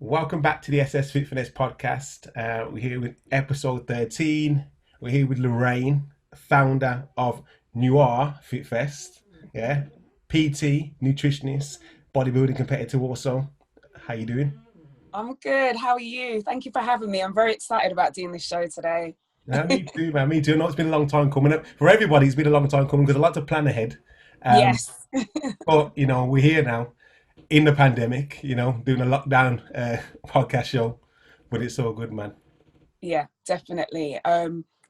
Welcome back to the SS Fitness podcast. We're here with episode 13. We're here with Lorraine, founder of Noirefitfest. Yeah, PT, nutritionist, bodybuilding competitor also. How you doing? I'm good. How are you? Thank you for having me. I'm very excited about doing this show today. Yeah, me too, man. Me too. I know it's been a long time coming up. For everybody, it's been a long time coming because I like to plan ahead. Um, Yes. but, we're here now in the pandemic, doing a lockdown podcast show. But it's all good, man. Yeah, definitely.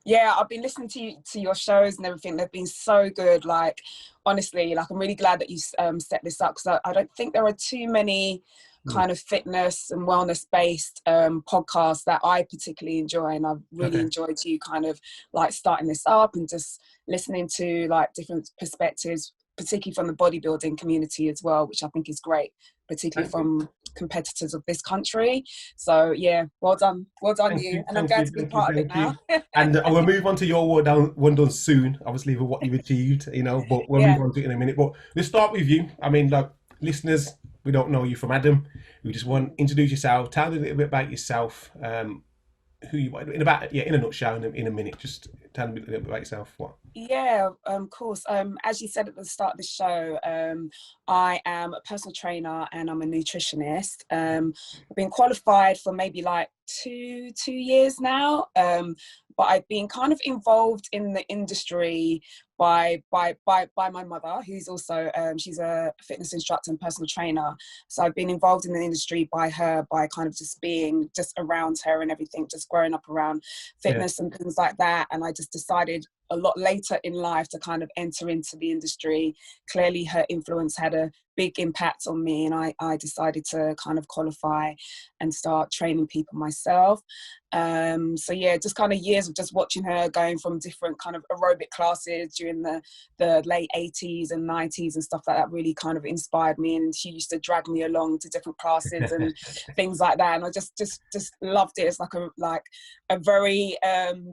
Yeah, I've been listening to your shows and everything. They've been so good. Like, honestly, like I'm really glad that you set this up because I don't think there are too many Mm. kind of fitness and wellness based podcasts that I particularly enjoy, and I've really Okay. enjoyed you kind of like starting this up and just listening to like different perspectives, particularly from the bodybuilding community as well, which I think is great, particularly Thank you. from competitors of this country. So yeah, well done Thank you, you, and I'm thank glad you, to be thank you, part of it thank now. you. And I will move on to your one done soon, obviously, for what you've achieved, but we'll move Yeah. on to it in a minute. But let's start with you. I mean, like, listeners, we don't know you from Adam. We just want to introduce yourself, tell us a little bit about yourself, who you are, in a nutshell, in a minute. Just tell me a little bit about yourself. What? Yeah, of course. As you said at the start of the show, I am a personal trainer and I'm a nutritionist. I've been qualified for maybe like two years now, but I've been kind of involved in the industry by my mother, who's also she's a fitness instructor and personal trainer. So I've been involved in the industry by her, by kind of just being just around her and everything, just growing up around Yeah, fitness and things like that. And I just decided a lot later in life to kind of enter into the industry. Clearly her influence had a big impact on me, and I decided to kind of qualify and start training people myself. So yeah, just kind of years of just watching her going from different kind of aerobic classes during the late 80s and 90s and stuff like that really kind of inspired me, and she used to drag me along to different classes and things like that, and I just loved it. It's like a very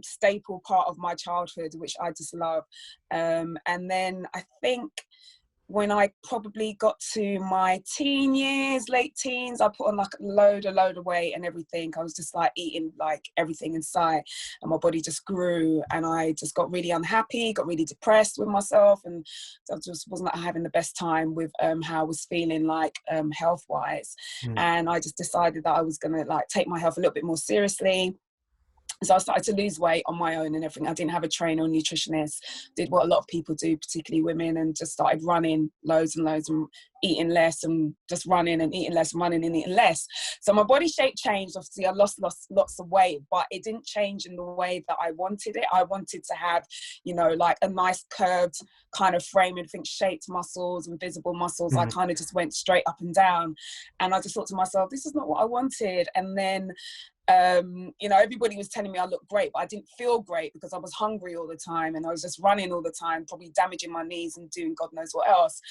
staple part of my childhood, which I just love. And then I think when I probably got to my teen years, late teens, I put on like a load of weight and everything. I was just like eating like everything in sight, and my body just grew, and I just got really unhappy, got really depressed with myself, and I just wasn't having the best time with how I was feeling like health wise. mm, And I just decided that I was gonna like take my health a little bit more seriously. So I started to lose weight on my own and everything. I didn't have a trainer or nutritionist, did what a lot of people do, particularly women, and just started running loads and loads and eating less and just running and eating less, running and eating less. So my body shape changed. Obviously, I lost lots of weight, but it didn't change in the way that I wanted it. I wanted to have, like a nice curved kind of frame and think shaped muscles and visible muscles. I mm. kind of just went straight up and down. And I just thought to myself, this is not what I wanted. And then everybody was telling me I looked great, but I didn't feel great because I was hungry all the time and I was just running all the time, probably damaging my knees and doing God knows what else.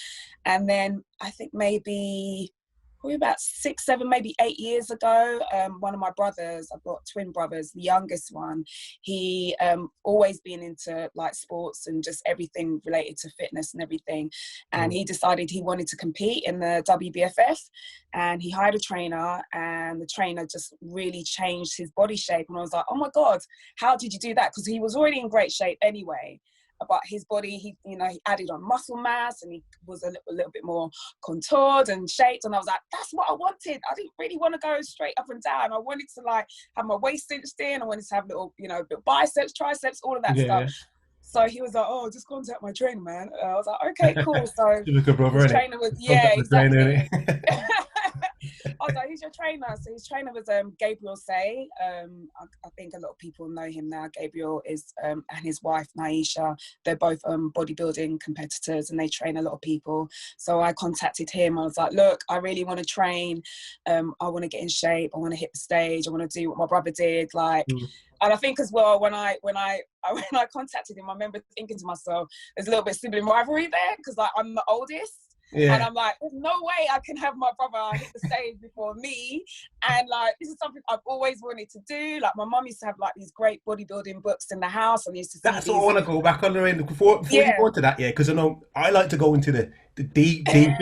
And then I think probably about 6, 7, maybe 8 years ago, one of my brothers, I've got twin brothers, the youngest one, he always been into like sports and just everything related to fitness and everything. And Mm. he decided he wanted to compete in the WBFF, and he hired a trainer, and the trainer just really changed his body shape. And I was like, oh my God, how did you do that? Because he was already in great shape anyway. But his body, he added on muscle mass, and he was a little bit more contoured and shaped. And I was like, that's what I wanted. I didn't really want to go straight up and down. I wanted to like have my waist cinched in. I wanted to have little, biceps, triceps, all of that Yeah, stuff. yeah. So he was like, oh, just contact my trainer, man. I was like, okay, cool. So Typical brother, his innit? trainer was, yeah, Contact the trainer, exactly. innit? I was like, who's your trainer? So his trainer was Gabriel Say. I think a lot of people know him now. Gabriel is, and his wife, Naisha, they're both bodybuilding competitors and they train a lot of people. So I contacted him. I was like, look, I really want to train. I want to get in shape. I want to hit the stage. I want to do what my brother did. Like, Mm. and I think as well, when I contacted him, I remember thinking to myself, there's a little bit of sibling rivalry there because like I'm the oldest. And Yeah. I'm like, there's no way I can have my brother hit the stage before me. And like, this is something I've always wanted to do. Like, my mum used to have like these great bodybuilding books in the house, and I used to see That's what I these. want to go back on, Lorraine. Before you Yeah. go into that, yeah, because I know I like to go into the deep, like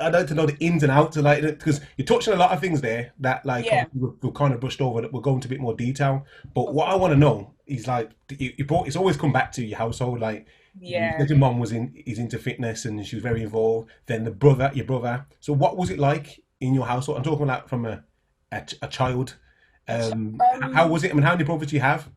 I like to know the ins and outs, of, like, because you touched on a lot of things there that like Yeah, we've kind of brushed over. That we'll go into a bit more detail. But of what I course. want to know is like it's always come back to your household. Like you Yeah. said, your mom is into fitness and she was very involved. Then your brother. So what was it like in your household? I'm talking like from a child. A ch- How was it? I mean, how many brothers do you have?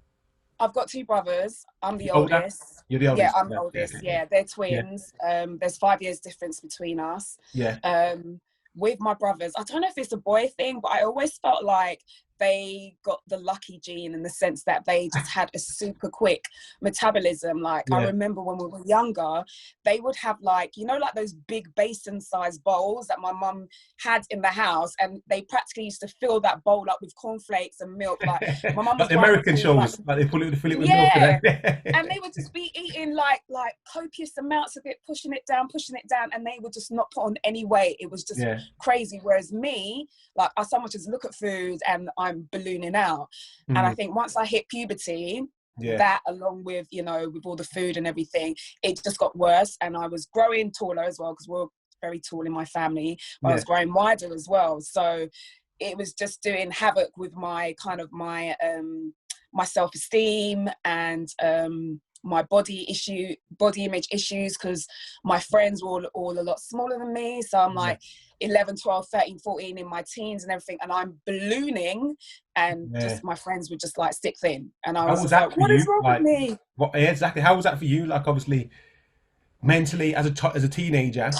I've got two brothers. I'm the You're older. oldest. You're the Yeah, oldest. I'm the Yeah, yeah, oldest. okay. Yeah, they're Yeah, twins. There's 5 years difference between us. yeah. Um, with my brothers, I don't know if it's a boy thing, but I always felt like they got the lucky gene in the sense that they just had a super quick metabolism. Like, I Yeah. remember when we were younger, they would have like, like those big basin sized bowls that my mum had in the house, and they practically used to fill that bowl up with cornflakes and milk. Like, my mum Like was the going American through like, shows, like they fill it with milk yeah, today. and they would just be eating like copious amounts of it, pushing it down, and they would just not put on any weight. It was just Yeah. crazy. Whereas me, like, I so much as look at food and I'm ballooning out. And I Mm, think once I hit puberty, yeah. that along with with all the food and everything, it just got worse. And I was growing taller as well, because we're very tall in my family, but I Yeah. was growing wider as well. So it was just doing havoc with my kind of my self-esteem and my body image issues, because my friends were all a lot smaller than me. So I'm Yeah. like 11, 12, 13, 14 in my teens and everything, and I'm ballooning, and Yeah. just my friends were just like stick thin, and I How was was just that like, for what is you? wrong with Like, me? what? Yeah, exactly. How was that for you? Like, obviously, mentally as a teenager.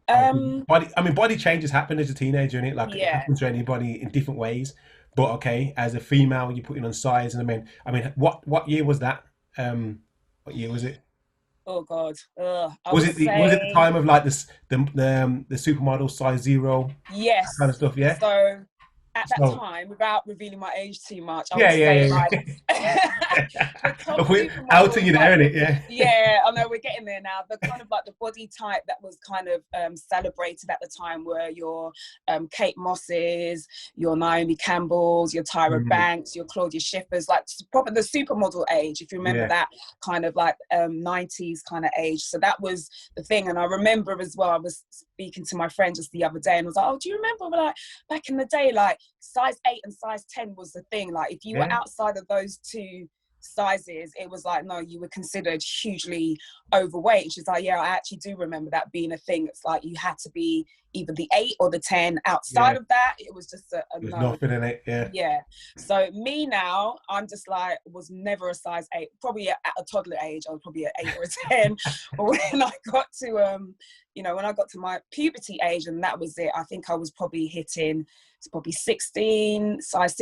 um Body. I mean, body changes happen as a teenager, and it like it yeah happens to anybody in different ways. But okay, as a female, you're putting on size, and what year was that? What year was it? oh god, I would Was it the say time of like this the supermodel size zero, that kind of yes. stuff? Yeah. So at that So time, without revealing my age too much, I yeah, would say yeah, like the yeah. top Look, we're outing supermodels, you like, there, innit? Yeah. yeah, I know we're getting there now. The kind of like the body type that was kind of celebrated at the time were your Kate Mosses, your Naomi Campbells, your Tyra Mm, Banks, your Claudia Schiffers, like proper the supermodel age, if you remember yeah. that kind of like 90s kind of age. So that was the thing. And I remember as well, I was speaking to my friend just the other day and was like, oh, do you remember like back in the day, like size 8 and size 10 was the thing. Like, if you were Yeah. outside of those two sizes, it was like, no, you were considered hugely overweight. And she's like, yeah, I actually do remember that being a thing. It's like you had to be either the 8 or the 10. Yeah. Outside of that, it was just a There's no. nothing in it. Yeah. Yeah. So me now, I'm just like, was never a size 8. Probably at a toddler age, I was probably an 8 or a 10. But when I got to when I got to my puberty age, and that was it, I think I was probably hitting, it's probably 16, size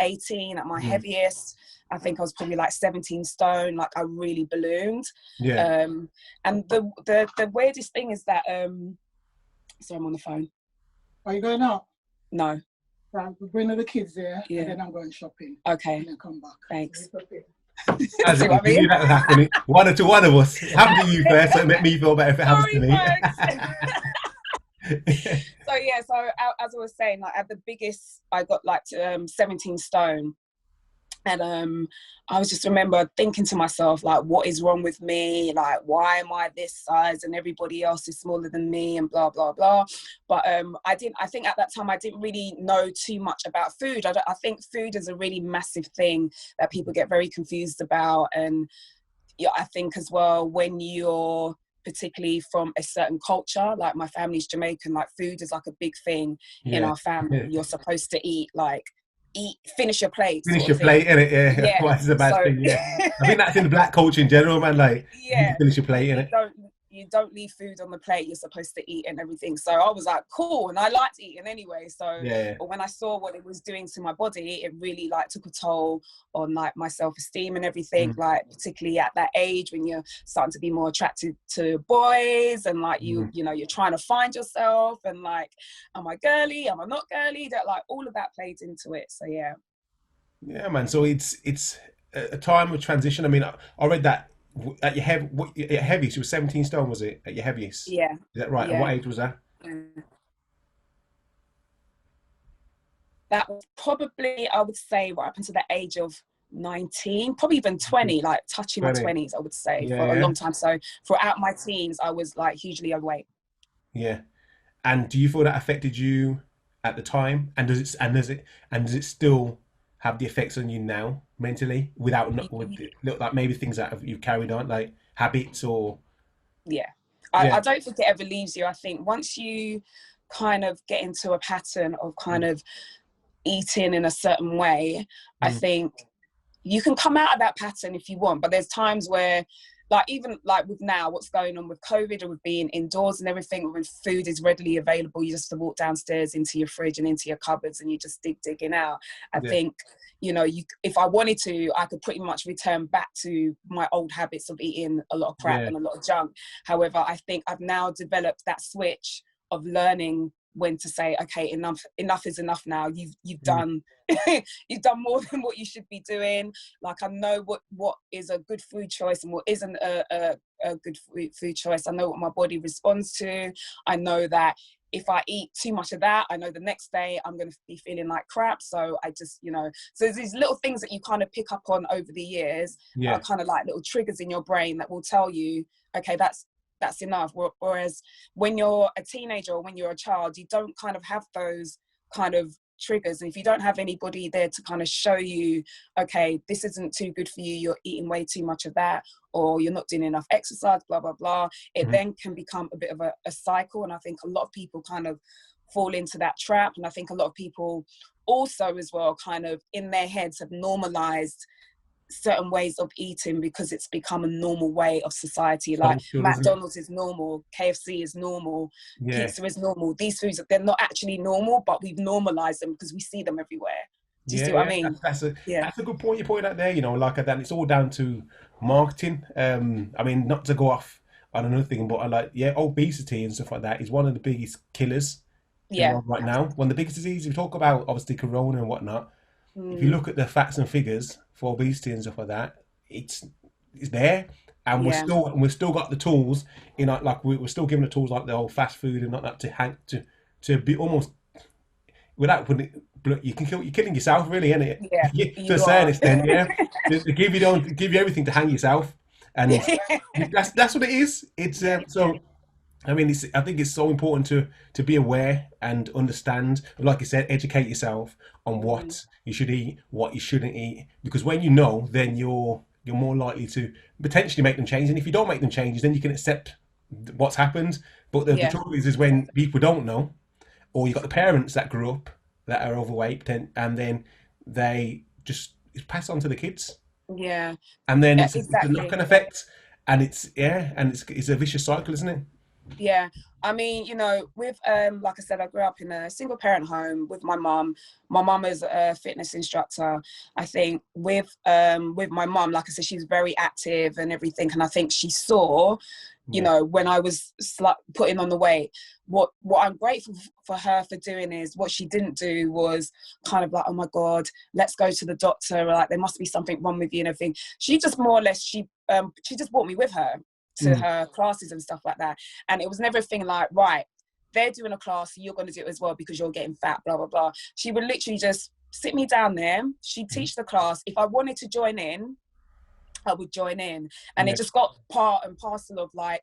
18 at my Mm, heaviest. I think I was probably like 17 stone, like I really ballooned. yeah. And the weirdest thing is that sorry, I'm on the phone. Are you going out? No. Right, we're bringing the kids there, Yeah. and then I'm going shopping. Okay. And then come back. Thanks. As See it what I is, you mean? knew that was happening. One of us. It happened to you first, so it made me feel better if it happens to Sorry, me. folks. So yeah, so as I was saying, like at the biggest, I got like 17 stone. And I was just remember thinking to myself, like, what is wrong with me? Like, why am I this size and everybody else is smaller than me and blah, blah, blah. But I think at that time, I didn't really know too much about food. I think food is a really massive thing that people get very confused about. And yeah, I think as well, when you're particularly from a certain culture, like my family's Jamaican, like food is like a big thing in Yeah. our family. You're supposed to finish your plate Finish sort of your thing. plate, innit? Yeah. Yeah. Otherwise, it's a bad So thing. Yeah. I think that's in the black culture in general, man. Like, you need to yeah, finish your plate, innit? you don't leave food on the plate. You're supposed to eat and everything. So I was like, cool, and I liked eating anyway. So, Yeah. but when I saw what it was doing to my body, it really like took a toll on like my self-esteem and everything. Mm. Like particularly at that age when you're starting to be more attracted to boys, and like you're trying to find yourself, and like, am I girly? Am I not girly? That like all of that played into it. So yeah. Yeah, man. So it's a time of transition. I mean, I read that at your at your heaviest, you were 17 stone, was it? At your heaviest, is Yeah, that right? And what yeah. age was that? That was probably, I would say, right up until the age of 19, probably even 20, like touching my 20. 20s, I would say, Yeah, for a yeah, long time. So throughout my teens, I was like hugely overweight. yeah. And do you feel that affected you at the time? And does it still have the effects on you now mentally without not with look like maybe things that you've carried on like habits or Yeah. yeah. I don't think it ever leaves you. I think once you kind of get into a pattern of kind Mm, of eating in a certain way, I mm, think you can come out of that pattern if you want, but there's times where, like, even like with now what's going on with COVID or with being indoors and everything, when food is readily available, you just have to walk downstairs into your fridge and into your cupboards and you just digging out. I yeah, think, you know, you, if I wanted to, I could pretty much return back to my old habits of eating a lot of crap yeah, and a lot of junk. However, I think I've now developed that switch of learning when to say, okay, enough is enough now. You've mm, done you've done more than what you should be doing. Like, I know what is a good food choice and what isn't a good food choice. I know what my body responds to. I know that if I eat too much of that, I know the next day I'm going to be feeling like crap. So I just, you know, so there's these little things that you kind of pick up on over the years that are yeah, kind of like little triggers in your brain that will tell you, okay, that's enough. Whereas when you're a teenager or when you're a child, you don't kind of have those kind of triggers. And if you don't have anybody there to kind of show you, okay, this isn't too good for you, you're eating way too much of that, or you're not doing enough exercise, blah, blah, blah, it mhm, then can become a bit of a cycle. And I think a lot of people kind of fall into that trap. And I think a lot of people also as well kind of in their heads have normalized certain ways of eating because it's become a normal way of society. Like social, isn't it? McDonald's is normal, KFC is normal, Yeah, pizza is normal. These foods, they're not actually normal, but we've normalized them because we see them everywhere. Do you yeah, see what I yeah. mean? Yeah. That's a good point you pointed out there. You know, like that, it's all down to marketing. I mean, not to go off on another thing, but I like yeah, obesity and stuff like that is one of the biggest killers in the Yeah. world right now. One of the biggest diseases we talk about, obviously, Corona and whatnot. If you Mm, look at the facts and figures for obesity and stuff like that, it's there, and yeah. we've still got the tools. You know, like we're still given the tools like the whole fast food and not that to hang to be almost without putting it, you can kill you're killing yourself really, isn't it? Yeah. To a You certain are. extent, yeah. They give you everything to hang yourself, and that's what it is. It's so. I mean, I think it's so important to be aware and understand, like you said, educate yourself on Mm, what you should eat, what you shouldn't eat, because when you know, then you're more likely to potentially make them change. And if you don't make them changes, then you can accept what's happened. But the yeah. trouble is when people don't know, or you've got the parents that grew up that are overweight, and then they just pass on to the kids, Yeah. and then it's a Exactly. knock-on effect, and it's yeah, and it's a vicious cycle, isn't it? Yeah, I mean, you know, with like I said, I grew up in a single parent home with my mum. My mum is a fitness instructor. I think with my mum, like I said, she's very active and everything, and I think she saw, you Yeah, know, when I was putting on the weight. What I'm grateful for her for doing is what she didn't do was kind of like, oh my God, let's go to the doctor. Like there must be something wrong with you and everything. She just more or less she just brought me with her to mm, her classes and stuff like that. And it was never a thing like, right, they're doing a class, so you're going to do it as well because you're getting fat, blah, blah, blah. She would literally just sit me down there. She'd mm, teach the class. If I wanted to join in, I would join in. And it yeah, just got part and parcel of like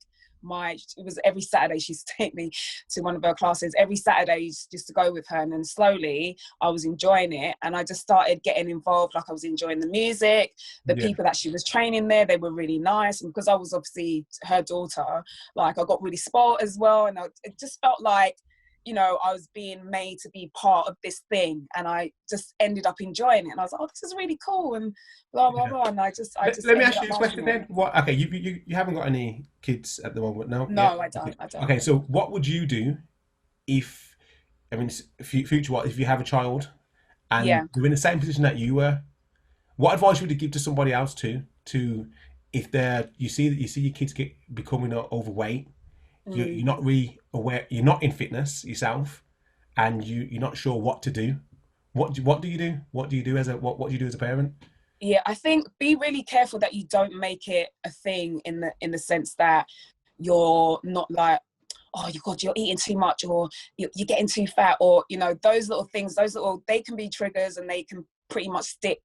it was every Saturday she used to take me to one of her classes every Saturday just to go with her. And then slowly I was enjoying it. And I just started getting involved. Like I was enjoying the music, the yeah. people that she was training there, they were really nice. And because I was obviously her daughter, like I got really spoiled as well. And it just felt like, you know, I was being made to be part of this thing, and I just ended up enjoying it. And I was like, oh, this is really cool, and blah blah Yeah. blah. And I just Let me ended ask up you a liking question it. then. What? Okay, you haven't got any kids at the moment, no? Yeah. No, I don't. Okay. I don't. Okay. So, what would you do if, I mean, future what if you have a child and Yeah. they're in the same position that you were? What advice would you give to somebody else to if they're you see your kids becoming overweight, Mm. you're not really aware, you're not in fitness yourself, and you're not sure what to do. What do you do? What do you do as a what do you do as a parent? Yeah, I think be really careful that you don't make it a thing in the sense that you're not like, oh, you God, you're eating too much, or you're getting too fat, or those little things. They can be triggers, and they can pretty much stick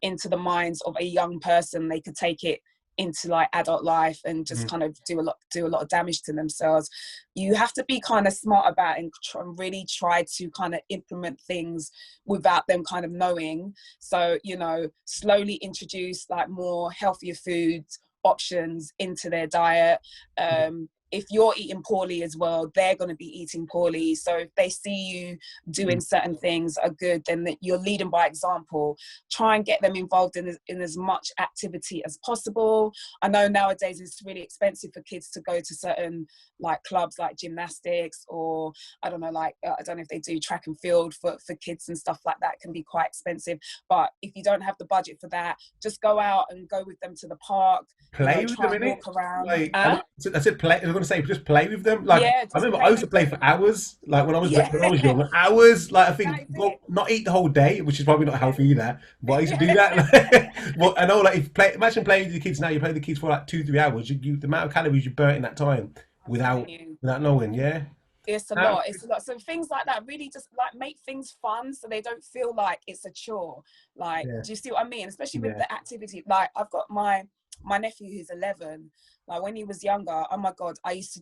into the minds of a young person. They could take it into like adult life and just kind of do a lot of damage to themselves. You have to be kind of smart about it and really try to kind of implement things without them kind of knowing. So slowly introduce like more healthier foods options into their diet. If you're eating poorly as well, they're going to be eating poorly. So if they see you doing certain things are good, then you're leading by example. Try and get them involved in as much activity as possible. I know nowadays it's really expensive for kids to go to certain like clubs like gymnastics, or I don't know, like I don't know if they do track and field for kids and stuff like that. It can be quite expensive. But if you don't have the budget for that, just go out and go with them to the park. Play with Try them, and innit? walk around. Like, I said play. I was gonna say just play with them. Like, Yeah, I just remember I play used to with play for them. hours. Like when I was Yeah. young, hours. Like I think, That is well, it. not eat the whole day, which is probably not healthy either. But I used to do that. Well, I know, like imagine playing with the kids now. You play with the kids for like 2-3 hours. You the amount of calories you burn in that time I'm telling without you. knowing. Yeah. It's a Now- lot. It's a lot. So things like that really just like make things fun, so they don't feel like it's a chore. Like, Yeah. do you see what I mean? Especially with Yeah. the activity. Like, I've got my nephew who's 11. Like when he was younger, oh my God, we used to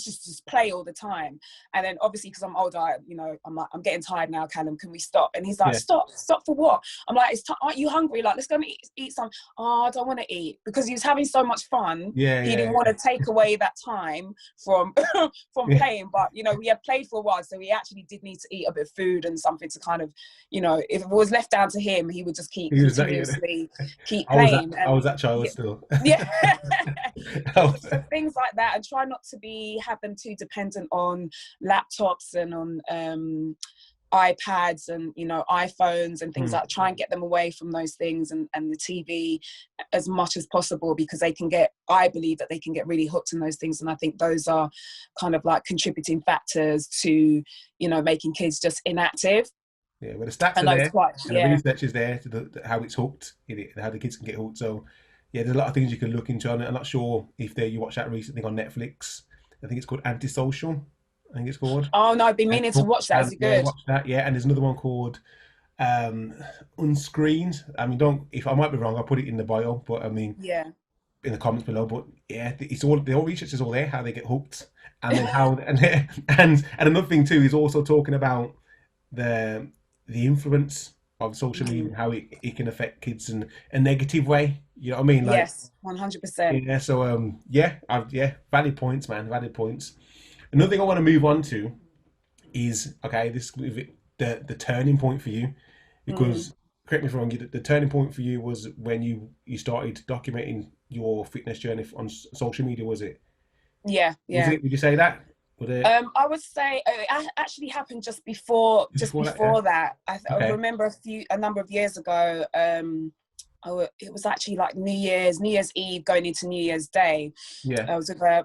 just play all the time. And then obviously because I'm older, I'm like, I'm getting tired now, Callum, can we stop? And he's like, Yeah. stop for what? I'm like, aren't you hungry? Like, let's go and eat some. Oh, I don't want to eat, because he was having so much fun. Yeah. He Yeah. didn't want to take away that time from Yeah. playing. But we had played for a while, so we actually did need to eat a bit of food and something to kind of, if it was left down to him, he would just He was that. continuously keep I was that. playing. I And was that child yeah, still. yeah. I was- So things like that, and try not to have them too dependent on laptops and on iPads and iPhones and things like that. Try and get them away from those things and the TV as much as possible, because I believe that they can get really hooked in those things, and I think those are kind of like contributing factors to making kids just inactive. Yeah, well, the stats And are those there, quite and the research is there to how it's hooked, how the kids can get hooked. So, yeah, there's a lot of things you can look into. I'm not sure if you watched that recent thing on Netflix. I think it's called Antisocial. I think it's called. Oh no, I've been meaning to watch that. Is it Yeah, good? watch that. Yeah, and there's another one called Unscreened. I mean, if I might be wrong, I'll put it in the bio. But I mean, Yeah. in the comments below. But yeah, it's all the research is all there. How they get hooked, and then how and another thing too is also talking about the influence of social media and how it can affect kids in a negative way. You know what I mean? Like, Yes, 100%. yeah. So valid points, man. Valid points. Another thing I want to move on to is the turning point for you, because correct me if I'm wrong. The turning point for you was when you started documenting your fitness journey on social media. Was it? Yeah. Was it? Would you say that? I would say it actually happened just before that. I remember a number of years ago. It was actually like New Year's Eve going into New Year's Day. Yeah. I was with a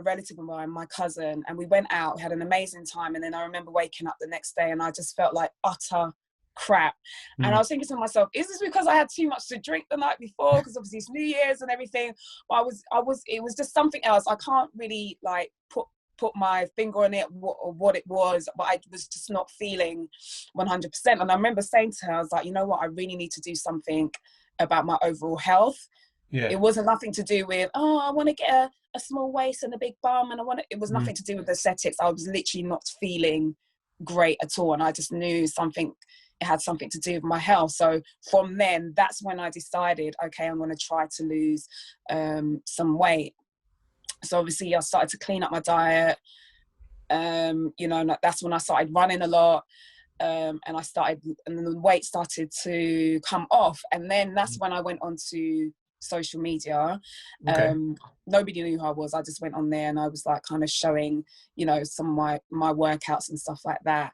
relative of mine, my cousin, and we went out. We had an amazing time, and then I remember waking up the next day, and I just felt like utter crap. And I was thinking to myself, is this because I had too much to drink the night before? Because obviously it's New Year's and everything. But it was just something else. I can't really like put my finger on it what it was, but I was just not feeling 100%. And I remember saying to her, I was like, you know what, I really need to do something about my overall health. Yeah. It wasn't nothing to do with, I want to get a small waist and a big bum, and it was nothing to do with aesthetics. I was literally not feeling great at all, and I just knew it had something to do with my health. So from then, that's when I decided, okay, I'm going to try to lose some weight. So obviously I started to clean up my diet. That's when I started running a lot. And then the weight started to come off. And then that's when I went onto social media. Okay. Nobody knew who I was. I just went on there and I was like kind of showing, some of my workouts and stuff like that.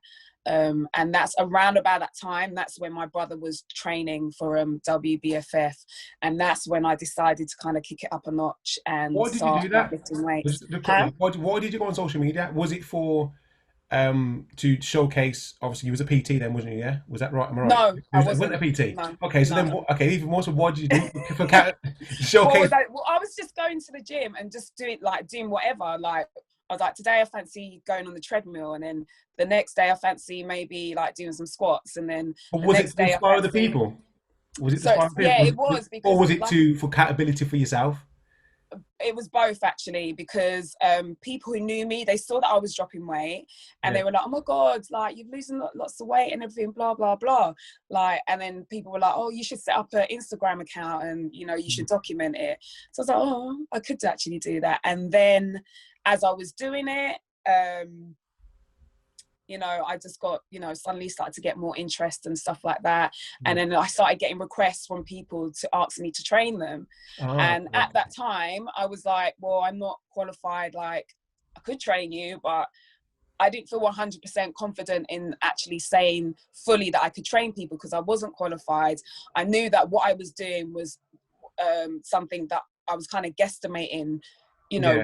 And that's around about that time. That's when my brother was training for WBFF, and that's when I decided to kind of kick it up a notch and Why did you do that? lifting weights. Why did you go on social media? Was it for to showcase? Obviously, you was a PT then, wasn't you? Yeah, was that right? Am I right? No, I You weren't a wasn't. PT. No, Okay, so then, no. okay, even more. So, what did you do for What showcase? was I? Well, I was just going to the gym and just doing whatever. Like I was like, today I fancy going on the treadmill, and then the next day I fancy maybe like doing some squats, and then Or the was it next to day I inspire other fancy. people? Was it to So inspire other yeah, people? it was Or because was it like to for accountability for yourself? it was both actually, because people who knew me, they saw that I was dropping weight, and Yeah. they were like, oh my god, like you're losing lots of weight and everything, blah blah blah, like, and then people were like, oh, you should set up an Instagram account and you should document it. So I was like, oh, I could actually do that. And then as I was doing it, I just got, suddenly started to get more interest and stuff like that. And then I started getting requests from people to ask me to train them. Oh, And at that time, I was like, well, I'm not qualified. Like, I could train you, but I didn't feel 100% confident in actually saying fully that I could train people because I wasn't qualified. I knew that what I was doing was something that I was kind of guesstimating,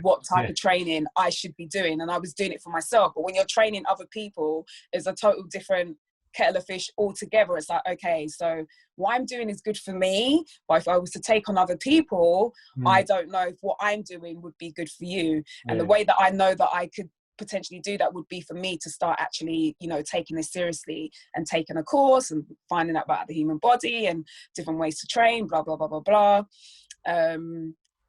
what type of training I should be doing. And I was doing it for myself. But when you're training other people, it's a total different kettle of fish altogether. It's like, okay, so what I'm doing is good for me, but if I was to take on other people, I don't know if what I'm doing would be good for you. And the way that I know that I could potentially do that would be for me to start actually, taking this seriously and taking a course and finding out about the human body and different ways to train, blah, blah, blah, blah, blah.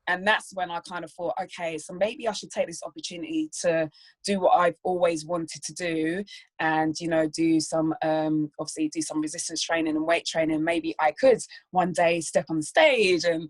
And that's when I kind of thought, okay, so maybe I should take this opportunity to do what I've always wanted to do and, do some, obviously do some resistance training and weight training. Maybe I could one day step on the stage and,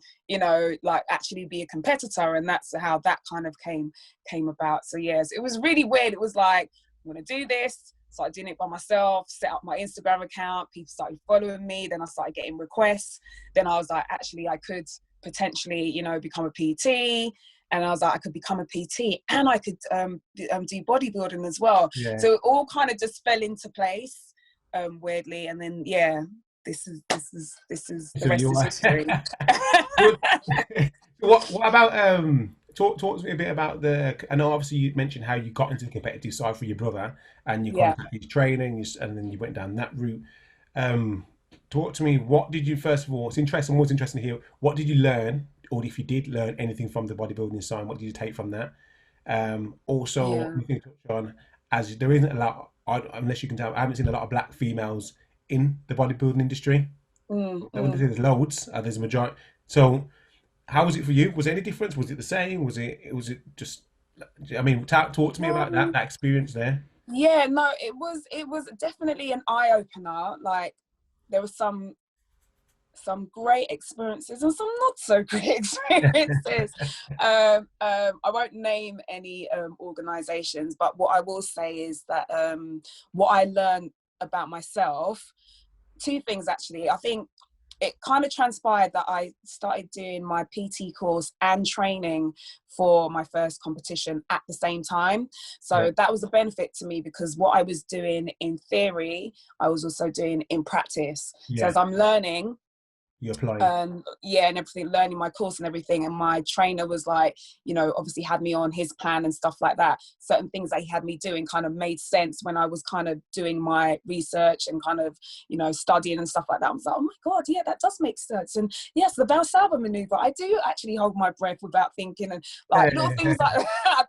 like actually be a competitor. And that's how that kind of came about. So yes, it was really weird. It was like, I'm going to do this. Started doing it by myself, set up my Instagram account. People started following me. Then I started getting requests. Then I was like, actually, I could potentially, become a PT. And I was like, I could become a PT and I could do bodybuilding as well. yeah. So it all kind of just fell into place weirdly. And then, this is the rest is history. What about talk to me a bit about I know obviously you mentioned how you got into the competitive side for your brother and you contacted training and then you went down that route. Talk to me, what did you, first of all, it's always interesting to hear, what did you learn, or if you did learn anything from the bodybuilding side, what did you take from that? Also, you can touch on, as there isn't a lot, unless you can tell, I haven't seen a lot of black females in the bodybuilding industry. There's loads, there's a majority. So how was it for you? Was there any difference? Was it the same? Was it just, I mean, talk to me about that experience there. Yeah, no, it was definitely an eye-opener. Like, there were some great experiences and some not so great experiences. I won't name any organizations, but what I will say is that what I learned about myself, two things actually. I think it kind of transpired that I started doing my PT course and training for my first competition at the same time. So that was a benefit to me because what I was doing in theory, I was also doing in practice. So as I'm learning, you apply. And everything, learning my course and everything, and my trainer was like, obviously had me on his plan and stuff like that. Certain things that he had me doing kind of made sense when I was kind of doing my research and kind of, studying and stuff like that. I was like, oh my god, yeah, that does make sense. And yes, the Valsalva maneuver, I do actually hold my breath without thinking, and like little things like that,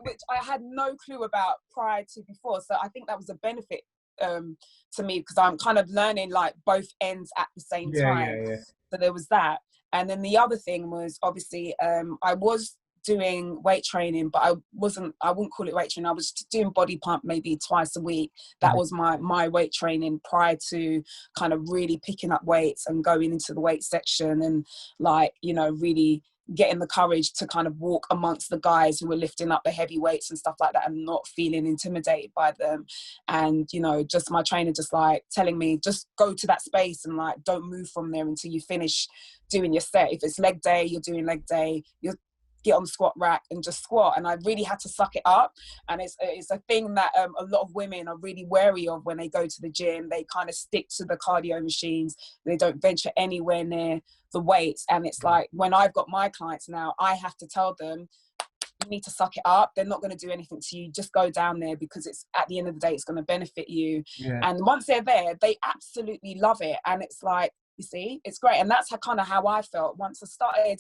which I had no clue about prior to before. So I think that was a benefit to me because I'm kind of learning like both ends at the same time. So there was that. And then the other thing was obviously I was doing weight training, but I wouldn't call it weight training. I was doing body pump maybe twice a week. That was my weight training prior to kind of really picking up weights and going into the weight section and like, really getting the courage to kind of walk amongst the guys who were lifting up the heavy weights and stuff like that and not feeling intimidated by them. And, just my trainer just like telling me, just go to that space and like, don't move from there until you finish doing your set. If it's leg day, you're doing leg day, you'll get on the squat rack and just squat. And I really had to suck it up. And it's a thing that a lot of women are really wary of when they go to the gym. They kind of stick to the cardio machines. They don't venture anywhere near the weights. And it's like when I've got my clients now, I have to tell them, you need to suck it up. They're not going to do anything to you. Just go down there, because it's, at the end of the day, it's going to benefit you. Yeah. And once they're there, they absolutely love it. And it's like, you see, it's great. And that's how I felt once I started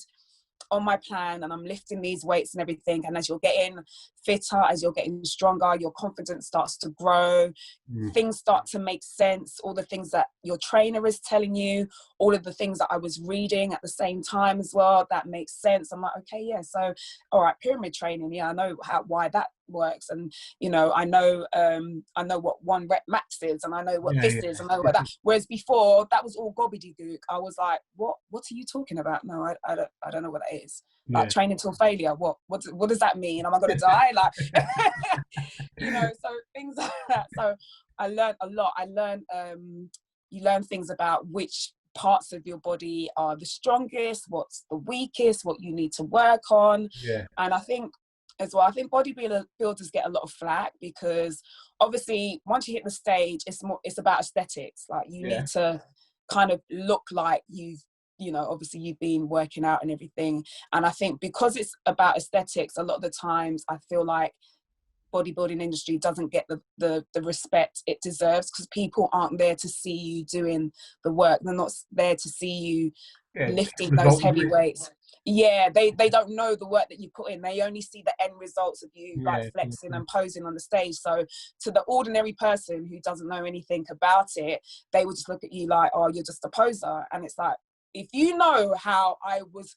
on my plan, and I'm lifting these weights and everything. And as you're getting fitter, as you're getting stronger, your confidence starts to grow. Things start to make sense. All the things that your trainer is telling you, all of the things that I was reading at the same time as well, that makes sense. I'm like, okay, yeah, so all right, pyramid training, yeah, I know why that works. And you know, I know what 1 rep max is, and I know what this is, and I know what that. Whereas before, that was all gobbledygook. I was like, what are you talking about? No, I don't know what that is. Like training till failure, what does that mean? Am I going to die? Like, you know, so things like that. So I learned a lot. You learn things about which parts of your body are the strongest, what's the weakest, what you need to work on. And I think as well, bodybuilders get a lot of flack, because obviously once you hit the stage, it's about aesthetics. Like, you need to kind of look like you know, obviously you've been working out and everything. And I think because it's about aesthetics, a lot of the times I feel like bodybuilding industry doesn't get the respect it deserves, because people aren't there to see you doing the work. They're not there to see you lifting those heavy weights. They don't know the work that you put in. They only see the end results of you like flexing and posing on the stage. So to the ordinary person who doesn't know anything about it, they would just look at you like, oh, you're just a poser. And it's like, if you know how I was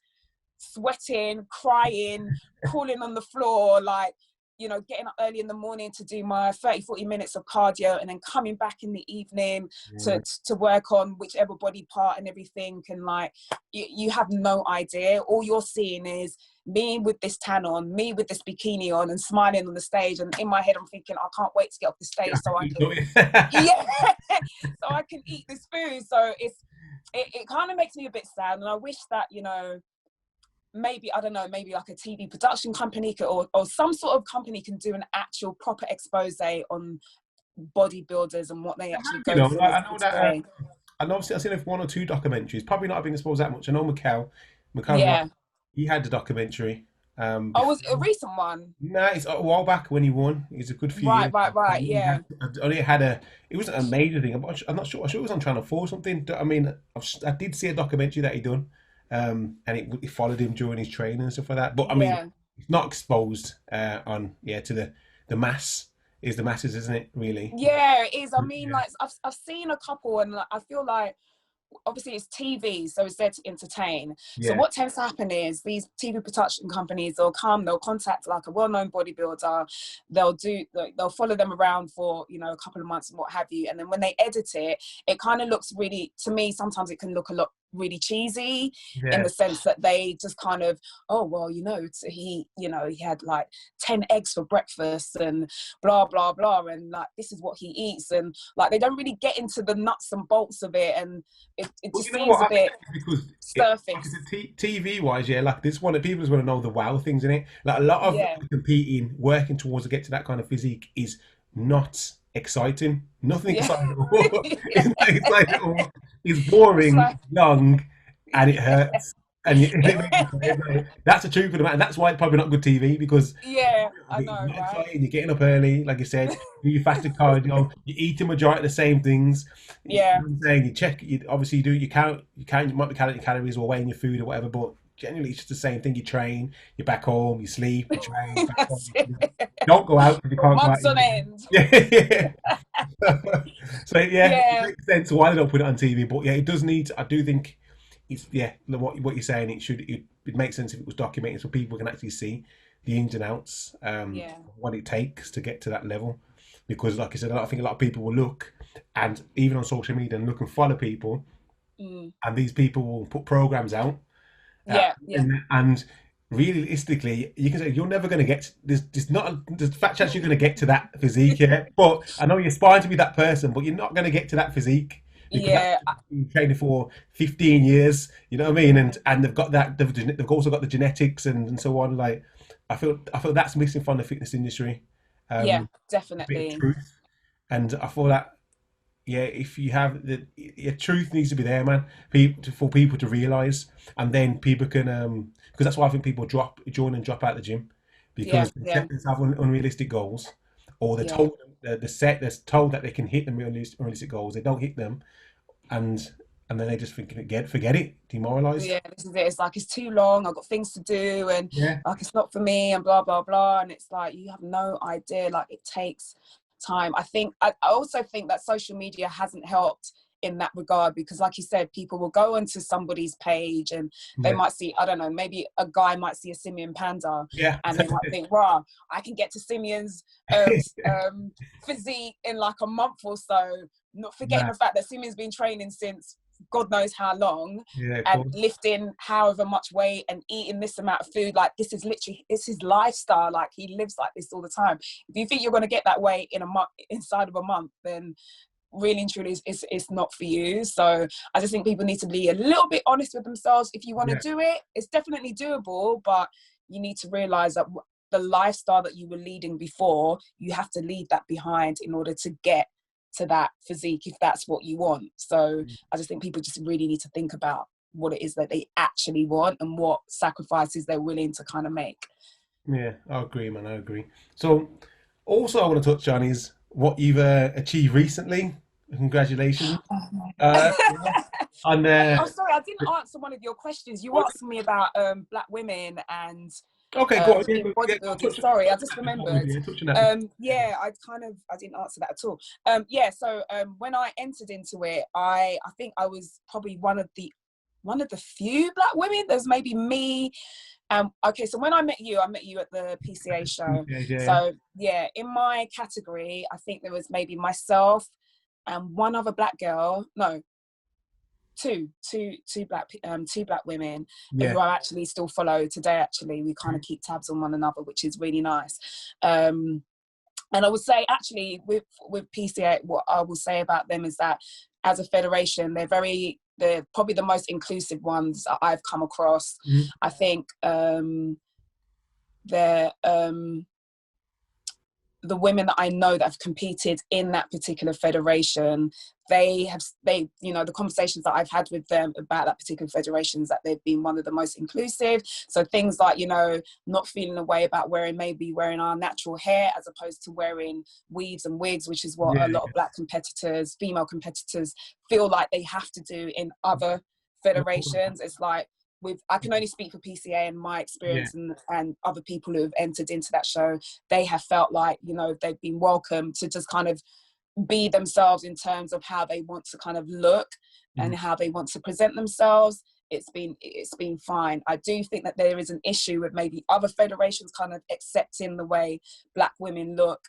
sweating, crying, crawling on the floor, like, you know, getting up early in the morning to do my 30-40 minutes of cardio, and then coming back in the evening to work on whichever body part and everything, and like, you have no idea. All you're seeing is me with this tan on, me with this bikini on, and smiling on the stage. And in my head, I'm thinking, I can't wait to get off the stage so I can so I can eat this food. So it kind of makes me a bit sad, and I wish that, you know, maybe, I don't know, maybe like a TV production company or some sort of company can do an actual proper expose on bodybuilders and what they actually go through. I know that. And obviously, I've seen 1 or 2 documentaries. Probably not being exposed that much. I know Mikkel, he had the documentary. Was it a recent one? No, it's a while back when he won. He's a good few years. Right, yeah. It wasn't a major thing. I'm not sure. I'm sure it was on Channel 4 or something. I mean, I did see a documentary that he done, and it followed him during his training and stuff like that. But I mean, it's not exposed to the mass. Is the masses, isn't it? Really? Yeah, it is. I mean, like, I've seen a couple, and I feel like, obviously it's TV, so it's there to entertain. So what tends to happen is these TV production companies, they'll contact like a well-known bodybuilder, they'll follow them around for, you know, a couple of months and what have you, and then when they edit it, it kind of looks really, to me sometimes it can look a lot really cheesy in the sense that they just kind of, oh well, you know, he had like 10 eggs for breakfast and blah blah blah, and like, this is what he eats, and like, they don't really get into the nuts and bolts of it, and it just seems a bit surface. TV wise, like, this one, people just want to know the wow things in it. Like, a lot of competing, working towards to get to that kind of physique is not exciting. Nothing exciting at all. It's not exciting at all. It's boring, long, and it hurts. And that's the truth of the matter. That's why it's probably not good TV, because I know, right? Exciting. You're getting up early, like you said. Do your fasted cardio. You eat the majority of the same things. You know what I'm saying? You check. You count. You might be counting your calories or weighing your food or whatever, but generally it's just the same thing. You train. You're back home. You sleep. You train. Back home, you sleep. Don't go out because you can't. Months on end. So it makes sense why they don't put it on TV. But it does need. I do think it's what you're saying. It makes sense if it was documented so people can actually see the ins and outs, what it takes to get to that level. Because, like I said, I think a lot of people will look, and even on social media, and look and follow people, and these people will put programs out. And realistically, you can say you're never going to get. There's fat chance you're going to get to that physique. But I know you're aspiring to be that person, but you're not going to get to that physique. Because been training for 15 years, you know what I mean, and they've got that. They've also got the genetics and so on. Like, I feel that's missing from the fitness industry. Definitely. Truth. And I feel that if you have your truth needs to be there, man, for people to realise, and then people can because that's why I think people join and drop out of the gym, Yeah, because they yeah, set themselves unrealistic goals, or they're yeah. told they're told that they can hit them unrealistic goals. They don't hit them, and then they just forget it, demoralized. Yeah, this is it. It's like, it's too long, I've got things to do, and Yeah, like, it's not for me, and blah blah blah. And it's like, you have no idea, like, it takes time. I also think that social media hasn't helped in that regard, because like you said, people will go onto somebody's page and they yeah, might see, I don't know, maybe a guy might see a simian panda, yeah. and they might think, wow, I can get to Simeon's physique in like a month or so, not forgetting Nah, the fact that Simeon's been training since God knows how long, yeah, of and course. lifting however much weight and eating this amount of food. Like, this is literally, it's his lifestyle. Like, he lives like this all the time. If you think you're going to get that weight in a month, inside of a month, then really and truly it's not for you. So I just think people need to be a little bit honest with themselves. If you want to Yeah, do it, it's definitely doable, but you need to realize that the lifestyle that you were leading before, you have to leave that behind in order to get to that physique, if that's what you want. So I just think people just really need to think about what it is that they actually want and what sacrifices they're willing to kind of make. yeah. I agree, man. I agree. So, also, I want to touch on is what you've achieved recently. Congratulations. Yeah. On Oh, sorry, I didn't answer one of your questions. You asked me about black women and okay, go on. Yeah, in go bodybuilding. touch, Sorry, I touch just on that before we remembered. touching that before. Yeah, I didn't answer that at all. Yeah, so when I entered into it, I think I was probably one of the few black women. There's maybe me. Okay, so when I met you at the PCA show. Yeah, yeah, So yeah, in my category, I think there was maybe myself and one other black girl. No, two black women yeah, who I actually still follow today. Actually, we kind of keep tabs on one another, which is really nice. And I would say, actually, with PCA, what I will say about them is that as a federation, they're probably the most inclusive ones that I've come across. mhm, I think they're the women that I know that have competed in that particular federation, the conversations that I've had with them about that particular federation is that they've been one of the most inclusive. So things like, not feeling a way about maybe wearing our natural hair as opposed to wearing weaves and wigs, which is what yeah, a lot of black competitors, female competitors, feel like they have to do in other federations. It's like, I can only speak for PCA and my yeah, experience, and other people who have entered into that show. They have felt like, they've been welcome to just kind of be themselves in terms of how they want to kind of look mhm, and how they want to present themselves. It's been fine. I do think that there is an issue with maybe other federations kind of accepting the way black women look,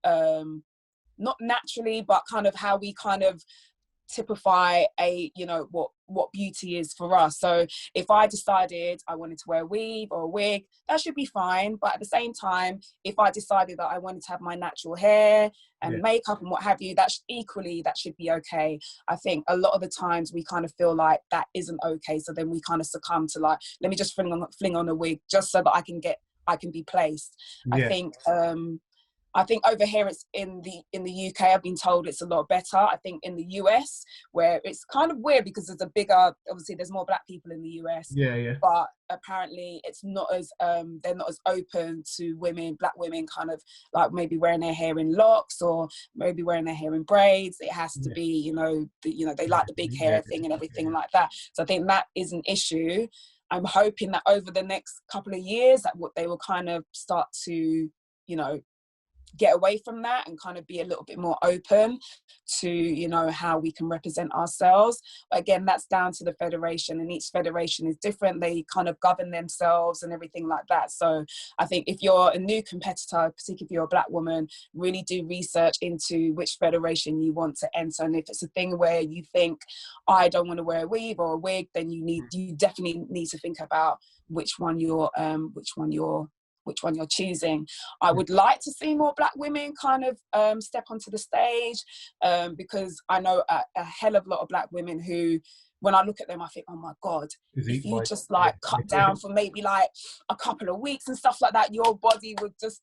not naturally, but kind of how we kind of typify what beauty is for us. So if I decided I wanted to wear a weave or a wig, that should be fine. But at the same time, if I decided that I wanted to have my natural hair yeah, and makeup and what have you, that should be okay. I think a lot of the times we kind of feel like that isn't okay, so then we kind of succumb to, like, let me just fling on a wig just so that I can be placed. I yeah, think over here, it's in the UK, I've been told it's a lot better. I think in the US, where it's kind of weird because obviously there's more black people in the US, yeah, yeah, but apparently it's not as they're not as open to black women kind of like maybe wearing their hair in locks or maybe wearing their hair in braids. It has to be, they like the big yeah, hair thing and everything like that. So I think that is an issue. I'm hoping that over the next couple of years that what they will kind of start to, get away from that and kind of be a little bit more open to how we can represent ourselves. But again, that's down to the federation, and each federation is different. They kind of govern themselves and everything like that. So I think if you're a new competitor, particularly if you're a black woman, really do research into which federation you want to enter. And if it's a thing where you think, I don't want to wear a weave or a wig, then you definitely need to think about which one you're choosing. I would like to see more black women kind of step onto the stage, because I know a hell of a lot of black women who, when I look at them, I think, oh my God, if physique you wise, just yeah, like cut down for maybe like a couple of weeks and stuff like that, your body would just,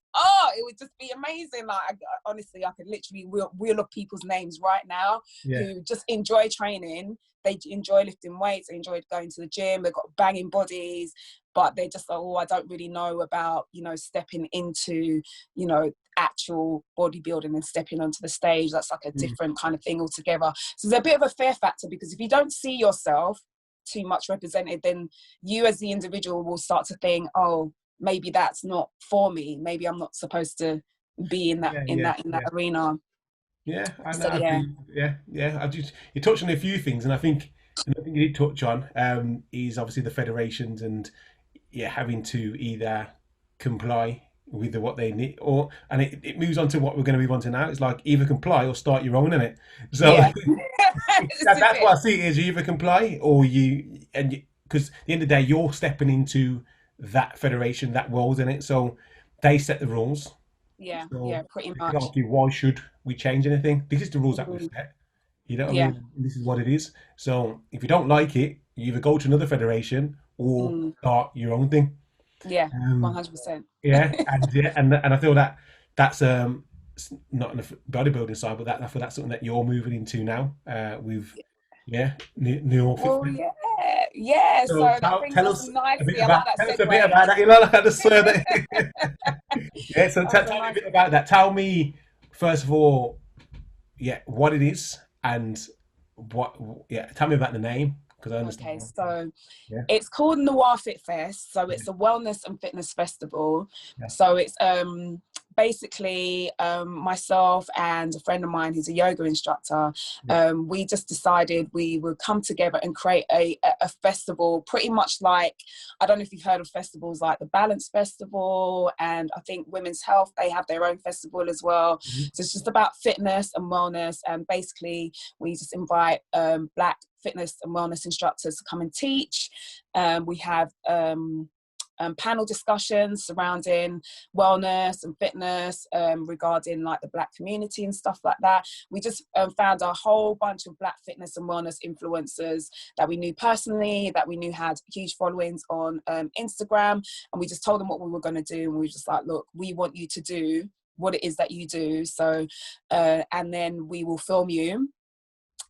it would just be amazing. Like, honestly, I could literally reel up people's names right now yeah, who just enjoy training. They enjoy lifting weights, they enjoy going to the gym, they've got banging bodies, but they're just like, oh, I don't really know about, you know, stepping into, you know, actual bodybuilding and stepping onto the stage. That's like a different kind of thing altogether. So there's a bit of a fear factor, because if you don't see yourself too much represented, then you as the individual will start to think, oh, maybe that's not for me. Maybe I'm not supposed to be in that arena. Yeah, So I yeah. agree. Yeah. I just you touched on a few things, and I think another thing you did touch on is obviously the federations and having to either comply with what they need, and it moves on to what we're going to move on to now. It's like either comply or start your own, isn't it? So Yeah. This is that's it. what I see it is: you either comply or because at the end of the day, you're stepping into that federation, that world, in it. So they set the rules. Yeah, So pretty you could much. argue, why should we change anything? This is the rules that we've Mhm. set. You know what I Yeah. mean? This is what it is. So if you don't like it, you either go to another federation or Mm. start your own thing. Yeah, Um, 100%. and I feel that that's not on the bodybuilding side, but I feel that's something that you're moving into now with new Well, fitness. yeah. So So that brings tell us us a bit nicely. I about like that tell us a bit segue. about that. You know, like I just swear that. Yeah. So That was a tell me a nice. bit about that. Tell me first of all, what it is and what. Yeah, tell me about the name because I understand. Okay, so Yeah. it's called Noirefitfest. So it's a wellness and fitness festival. Yeah. So it's basically myself and a friend of mine who's a yoga instructor. Yeah. We just decided we would come together and create a festival, pretty much like, I don't know if you've heard of festivals like the Balance Festival, and I think Women's Health, they have their own festival as well. Mhm. So it's just about fitness and wellness, and basically we just invite Black fitness and wellness instructors to come and teach. We have panel discussions surrounding wellness and fitness, regarding like the Black community and stuff like that. We just found a whole bunch of Black fitness and wellness influencers that we knew personally, that we knew had huge followings on Instagram, and we just told them what we were going to do, and we were just like, look, we want you to do what it is that you do. So and then we will film you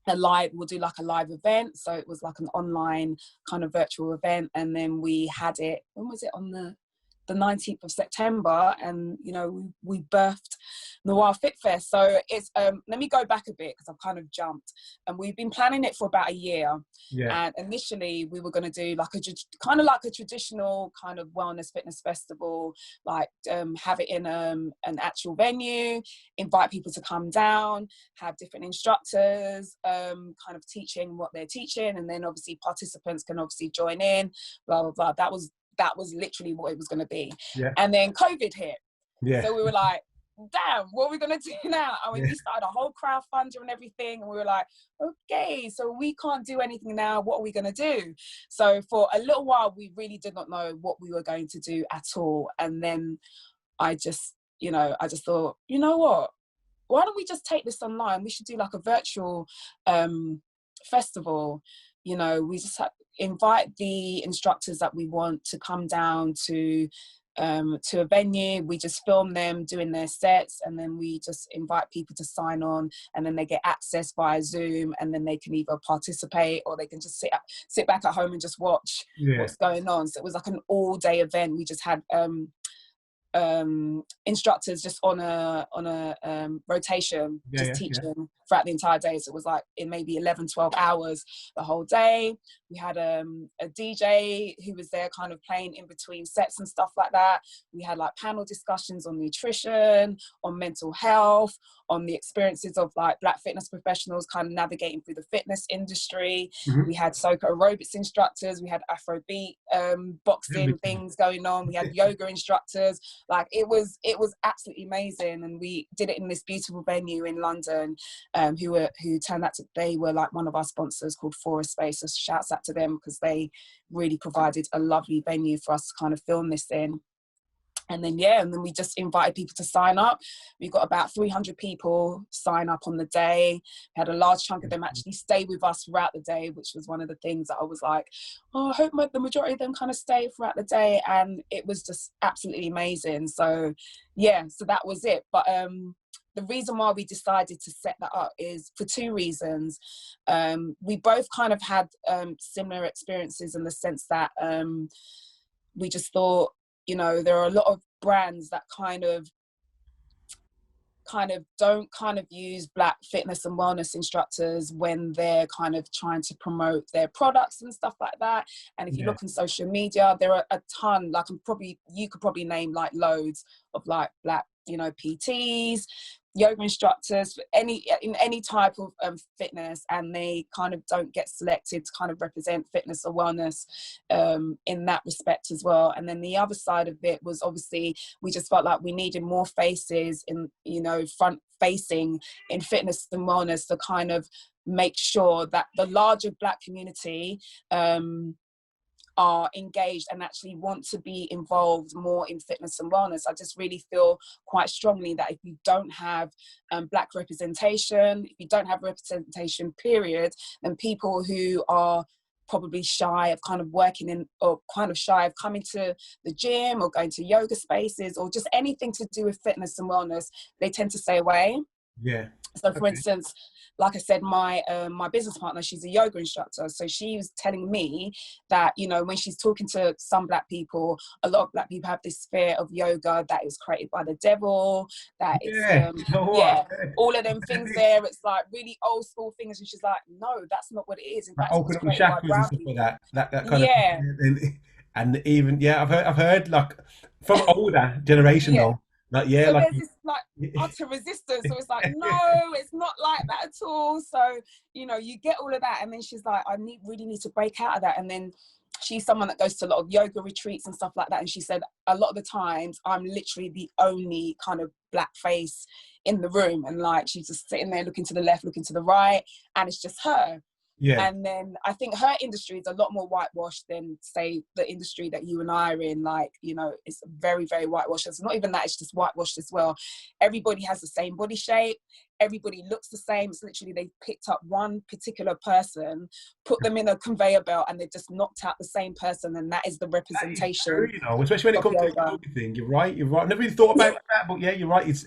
we'll do like a live event. So it was like an online kind of virtual event, and then we had it, when was it, on the 19th of September, and you know, we birthed Noirefitfest. So it's let me go back a bit because I've kind of jumped, and we've been planning it for about a year. Yeah. And initially we were going to do like kind of like a traditional kind of wellness fitness festival, like have it in an actual venue, invite people to come down, have different instructors kind of teaching what they're teaching, and then obviously participants can obviously join in, blah blah blah. That was literally what it was going to be. Yeah. And then COVID hit. Yeah. So we were like, damn, what are we going to do now? I mean, Yeah. we started a whole crowdfunder and everything. And we were like, okay, so we can't do anything now. What are we going to do? So for a little while, we really did not know what we were going to do at all. And then I just thought, you know what? Why don't we just take this online? We should do like a virtual festival. You know, we just invite the instructors that we want to come down to a venue. We just film them doing their sets, and then we just invite people to sign on, and then they get access via Zoom, and then they can either participate or they can just sit back at home and just watch what's going on. So it was like an all-day event. We just had instructors just on a rotation, just teaching throughout the entire day. So it was like in maybe 11-12 hours the whole day. We had a DJ who was there kind of playing in between sets and stuff like that. We had like panel discussions on nutrition, on mental health, on the experiences of like Black fitness professionals kind of navigating through the fitness industry. Mm-hmm. We had soca aerobics instructors, we had Afrobeat boxing things going on, we had yoga instructors. Like it was absolutely amazing, and we did it in this beautiful venue in London, who turned out to, they were like one of our sponsors called Forest Space. So shouts out to them because they really provided a lovely venue for us to kind of film this in. And then we just invited people to sign up. We got about 300 people sign up on the day. We had a large chunk of them actually stay with us throughout the day, which was one of the things that I was like, oh, I hope the majority of them kind of stay throughout the day. And it was just absolutely amazing. So so that was it. But the reason why we decided to set that up is for two reasons. We both kind of had similar experiences in the sense that we just thought, you know, there are a lot of brands that kind of don't kind of use Black fitness and wellness instructors when they're kind of trying to promote their products and stuff like that. And if you look on social media, there are a ton, like you could probably name like loads of like Black, you know, PTs, yoga instructors, in any type of fitness, and they kind of don't get selected to kind of represent fitness or wellness in that respect as well. And then the other side of it was, obviously, we just felt like we needed more faces in, you know, front facing in fitness and wellness to kind of make sure that the larger Black community are engaged and actually want to be involved more in fitness and wellness. I just really feel quite strongly that if you don't have Black representation, if you don't have representation, period, then people who are probably shy of kind of working in, or kind of shy of coming to the gym or going to yoga spaces or just anything to do with fitness and wellness, they tend to stay away. Yeah. So for instance, like I said, my business partner, she's a yoga instructor. So she was telling me that, you know, when she's talking to some Black people, a lot of Black people have this fear of yoga, that it was created by the devil, that it's, all of them things there. It's like really old school things. And she's like, no, that's not what it is. In fact, it was Open up the created by chakras and brown stuff people. like that kind of, and even I've heard like from older generation though. Like, so like there's this like utter resistance. So it's like, no, it's not like that at all. So, you know, you get all of that. And then she's like, really need to break out of that. And then she's someone that goes to a lot of yoga retreats and stuff like that. And she said, a lot of the times I'm literally the only kind of Black face in the room. And like, she's just sitting there looking to the left, looking to the right. And it's just her. Yeah. And then I think her industry is a lot more whitewashed than, say, the industry that you and I are in. Like, you know, it's very, very whitewashed. It's not even that, it's just whitewashed as well. Everybody has the same body shape. Everybody looks the same. It's literally, they picked up one particular person, put them in a conveyor belt, and they just knocked out the same person. And that is the representation. True, you know, especially when it comes to the yoga thing. You're right. I never really thought about that, but yeah, you're right. It's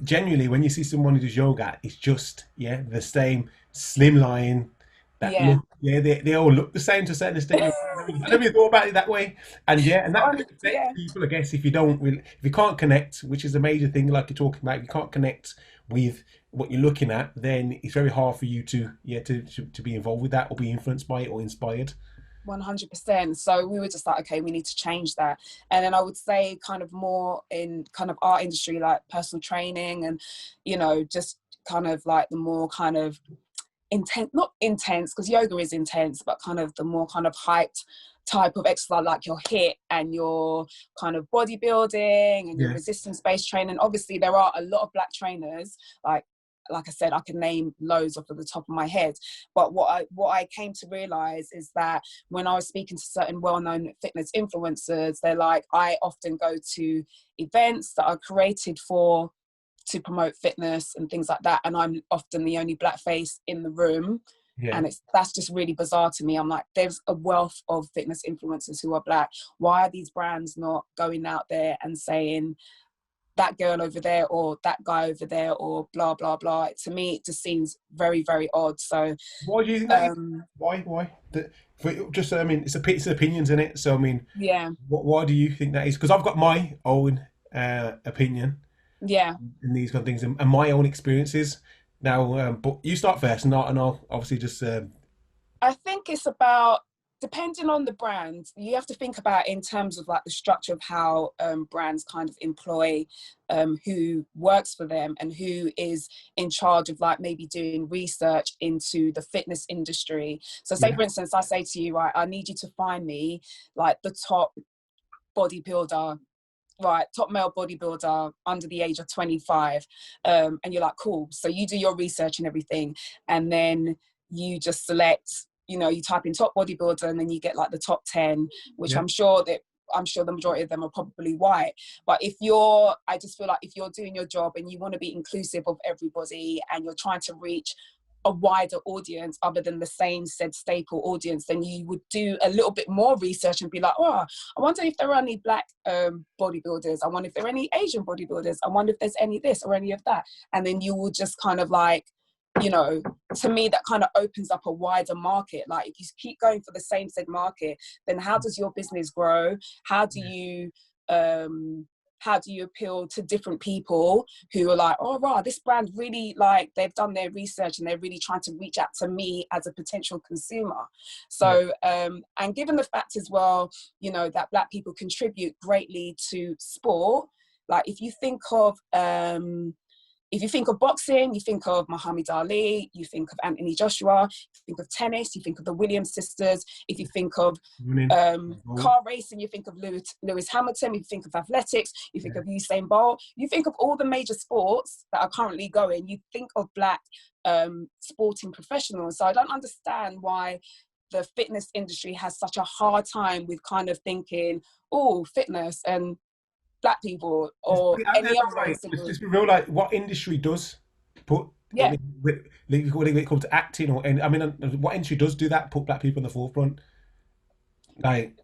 genuinely, when you see someone who does yoga, it's just the same slimline. They all look the same to a certain extent. I never really thought about it that way. And and that could affect people, I guess, if you can't connect, which is a major thing, like you're talking about. If you can't connect with what you're looking at, then it's very hard for you to be involved with that or be influenced by it or inspired. 100%. So we were just like, okay, we need to change that. And then I would say kind of more in kind of our industry, like personal training and, you know, just kind of like the more kind of not intense, because yoga is intense, but kind of the more kind of hyped type of exercise, like your HIIT and your kind of bodybuilding and your resistance-based training. Obviously, there are a lot of Black trainers, like I said, I can name loads off of the top of my head. But what I came to realize is that when I was speaking to certain well-known fitness influencers, they're like, I often go to events that are created to promote fitness and things like that, and I'm often the only Black face in the room. And that's just really bizarre to me. I'm like, there's a wealth of fitness influencers who are Black. Why are these brands not going out there and saying that girl over there or that guy over there or blah blah blah? To me, it just seems very, very odd. So why do you think that why I mean, it's opinions in it, so I mean, why do you think that is? Because I've got my own opinion in these kind of things and my own experiences now, but you start first and I'll obviously just I think it's about, depending on the brand, you have to think about in terms of like the structure of how brands kind of employ who works for them and who is in charge of like maybe doing research into the fitness industry. So say for instance, I say to you, right, I need you to find me like the top bodybuilder, right, top male bodybuilder under the age of 25, and you're like, cool. So you do your research and everything, and then you just select, you know, you type in top bodybuilder, and then you get like the top 10, which I'm sure the majority of them are probably white. But I just feel like if you're doing your job and you want to be inclusive of everybody and you're trying to reach a wider audience other than the same said staple audience, then you would do a little bit more research and be like, oh, I wonder if there are any Black bodybuilders. I wonder if there are any Asian bodybuilders. I wonder if there's any this or any of that. And then you will just kind of like you know, to me that kind of opens up a wider market. Like if you keep going for the same said market, then how does your business grow? How do you appeal to different people who are like, oh wow, this brand really, like, they've done their research and they're really trying to reach out to me as a potential consumer. So and given the fact as well, you know, that Black people contribute greatly to sport, like if you think of boxing, you think of Muhammad Ali, you think of Anthony Joshua, you think of tennis, you think of the Williams sisters. If you think of car racing, you think of Lewis Hamilton, you think of athletics, you think of Usain Bolt, you think of all the major sports that are currently going, you think of Black sporting professionals. So I don't understand why the fitness industry has such a hard time with kind of thinking, oh, fitness and Black people or any other. Let's just be real, like what industry does put what they call to acting, or I mean, what industry does do that, put Black people in the forefront? Like,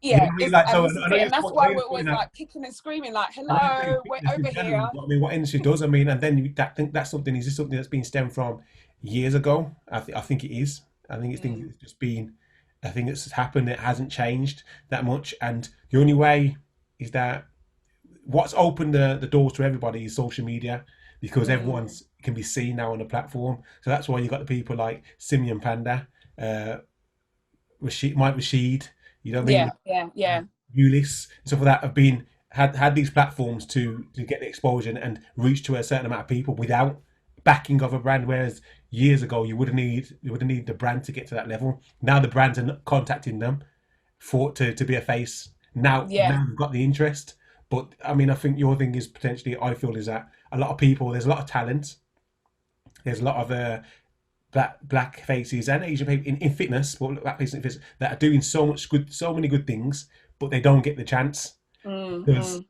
yeah, you know what I mean? Like, and that's why we're always like kicking and screaming, like, hello, we're over here. I mean, what industry does? I mean, and then I think that's something. Is this something that's been stemmed from years ago? I think it is. I think it's just been. I think it's happened. It hasn't changed that much, and the only way is that what's opened the doors to everybody is social media, because everyone can be seen now on the platform. So that's why you got the people like Simeon Panda, Mike Rashid, you know what I mean? Yeah. Ulyss, stuff like that have been had these platforms to get the exposure and reach to a certain amount of people without backing of a brand. Whereas years ago you would need the brand to get to that level. Now the brands are contacting them to be a face. Now you've got the interest. But I mean, I think your thing is potentially, I feel, is that a lot of people, there's a lot of talent, there's a lot of black faces and Asian people in fitness, but Black faces in fitness, that are doing so many good things, but they don't get the chance. Because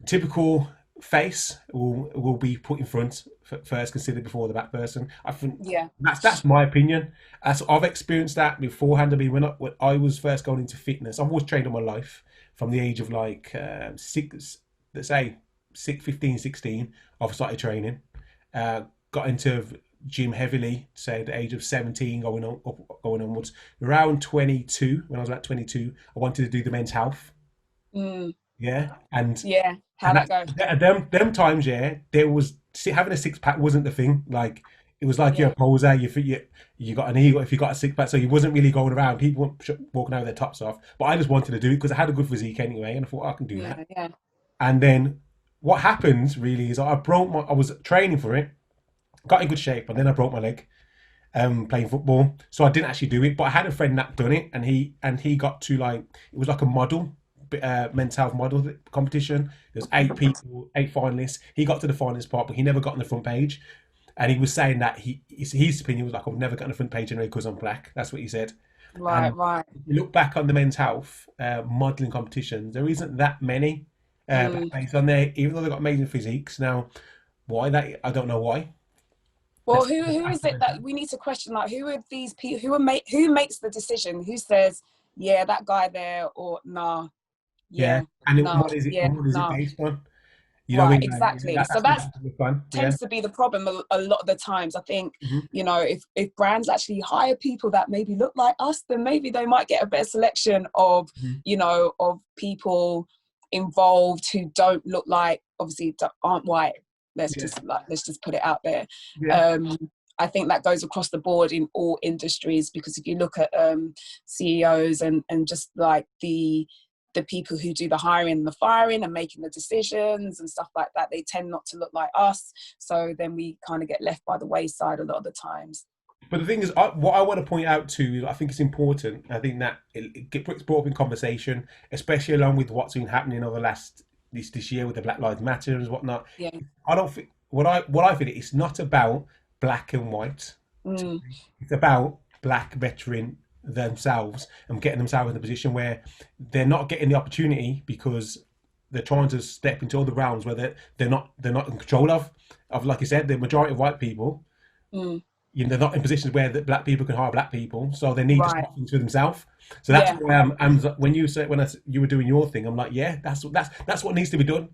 typical face will be put in front first, considered before the Black person. I think that's my opinion. As I've experienced that beforehand. I mean, when I was first going into fitness, I've always trained all my life. From the age of like 15, 16, I've started training. Got into gym heavily, say at the age of 17, going onwards. Around 22, when I was about 22, I wanted to do the men's health. Yeah, and how'd that go? Them times, there was having a six pack wasn't the thing. Like it was like you're a poser. You got an ego if you got a six pack, so you wasn't really going around. People weren't walking out with their tops off. But I just wanted to do it because I had a good physique anyway, and I thought I can do that. Yeah. And then what happened really is I was training for it, got in good shape, and then I broke my leg playing football. So I didn't actually do it, but I had a friend that done it, and he got to, like, it was like a model. Men's health model competition. There's 8 people, 8 finalists. He got to the finalist part, but he never got on the front page. And he was saying that his opinion was like, I've never got on the front page anyway because I'm Black. That's what he said. Right. If you look back on the men's health modelling competitions, there isn't that many Black on there, even though they've got amazing physiques. Now, why that? I don't know why. Well, who is it that we need to question? Like, who are these people? Who makes the decision? Who says, yeah, that guy there, or nah? Yeah. And what is it based on? You know, right, exactly. So that tends to be the problem a lot of the times. I think, you know, if brands actually hire people that maybe look like us, then maybe they might get a better selection of, you know, of people involved who don't look like, obviously aren't white. Let's just put it out there. I think that goes across the board in all industries, because if you look at CEOs and just like the people who do the hiring and the firing and making the decisions and stuff like that, they tend not to look like us. So then we kind of get left by the wayside a lot of the times. But the thing is, what I want to point out too, I think it's important. I think that it gets brought up in conversation, especially along with what's been happening over the last this year with the Black Lives Matter and whatnot. Yeah. I don't think what I feel it's not about black and white. It's about Black veteran themselves and getting themselves in a position where they're not getting the opportunity because they're trying to step into other realms where they're not in control of, like you said, the majority of white people. You know, they're not in positions where the Black people can hire Black people, so they need to start things for themselves. So that's why I'm when you were doing your thing, I'm like, yeah, that's what needs to be done.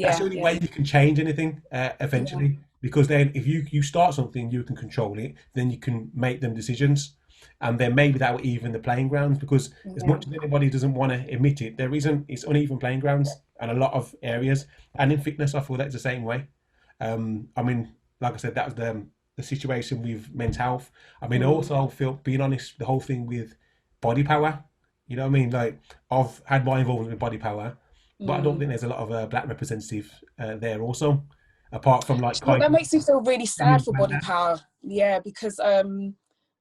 That's the Yeah, only yeah, way you can change anything yeah, eventually. Because then, if you start something, you can control it. Then you can make them decisions, and then maybe that will even the playing grounds. Because as yeah. much as anybody doesn't want to admit it, there isn't. It's uneven playing grounds, and a lot of areas. And in fitness, I feel that's the same way. I mean, like I said, that was the situation with men's health. I mean, Mm, also feel being honest, the whole thing with body power. You know what I mean? Like I've had my involvement with body power, but I don't mm. think there's a lot of black representative there also, apart from like Do you know, that Kylie makes me feel really sad and for Body Power. Yeah, because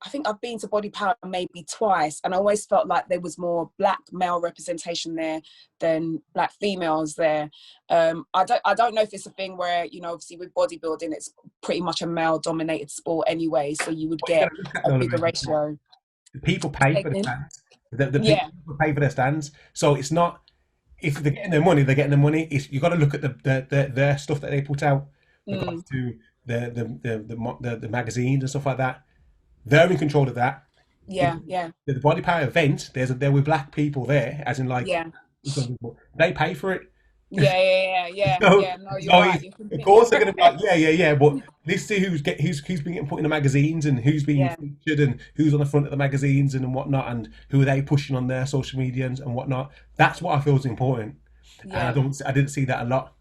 I think I've been to Body Power maybe twice, and I always felt like there was more black male representation there than black females there. I don't know if it's a thing where, you know, obviously with bodybuilding, it's pretty much a male dominated sport anyway, so you would What you got get to look at a though, bigger Lorraine, ratio. the people pay for the Again? stands. The Yeah. people pay for their stands, so it's not if they're getting their money, they're getting their money. It's you got to look at the stuff that they put out, regards Mm, to the magazines and stuff like that. They're in control of that. If yeah, yeah, the body power event, there were black people there, as in like yeah, some people, they pay for it. yeah, yeah, yeah, yeah, So, yeah. No, you're so right. You're of completely course they're going to be like, yeah, yeah, yeah. But let's see who's been getting put in the magazines and who's being yeah, featured and who's on the front of the magazines and whatnot, and who are they pushing on their social media and whatnot. That's what I feel is important, and yeah. I didn't see that a lot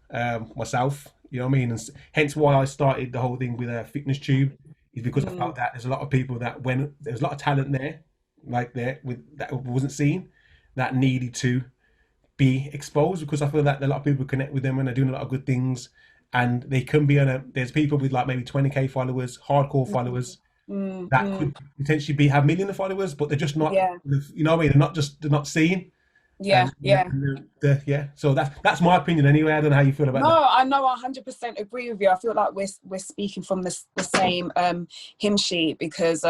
myself. You know what I mean? And hence why I started the whole thing with a fitness tube is because I Mm, felt that there's a lot of people that when there's a lot of talent there, like there with that wasn't seen, that needed to be exposed because I feel that a lot of people connect with them and they're doing a lot of good things and they can be on a there's people with like maybe 20k followers, hardcore mm, followers mm, that mm. could potentially be have millions of followers, but they're just not Yeah, you know what I mean, they're not seen yeah, yeah. yeah, so that's my opinion anyway. I don't know how you feel about that. No, I know 100% agree with you. I feel like we're speaking from the same hymn sheet because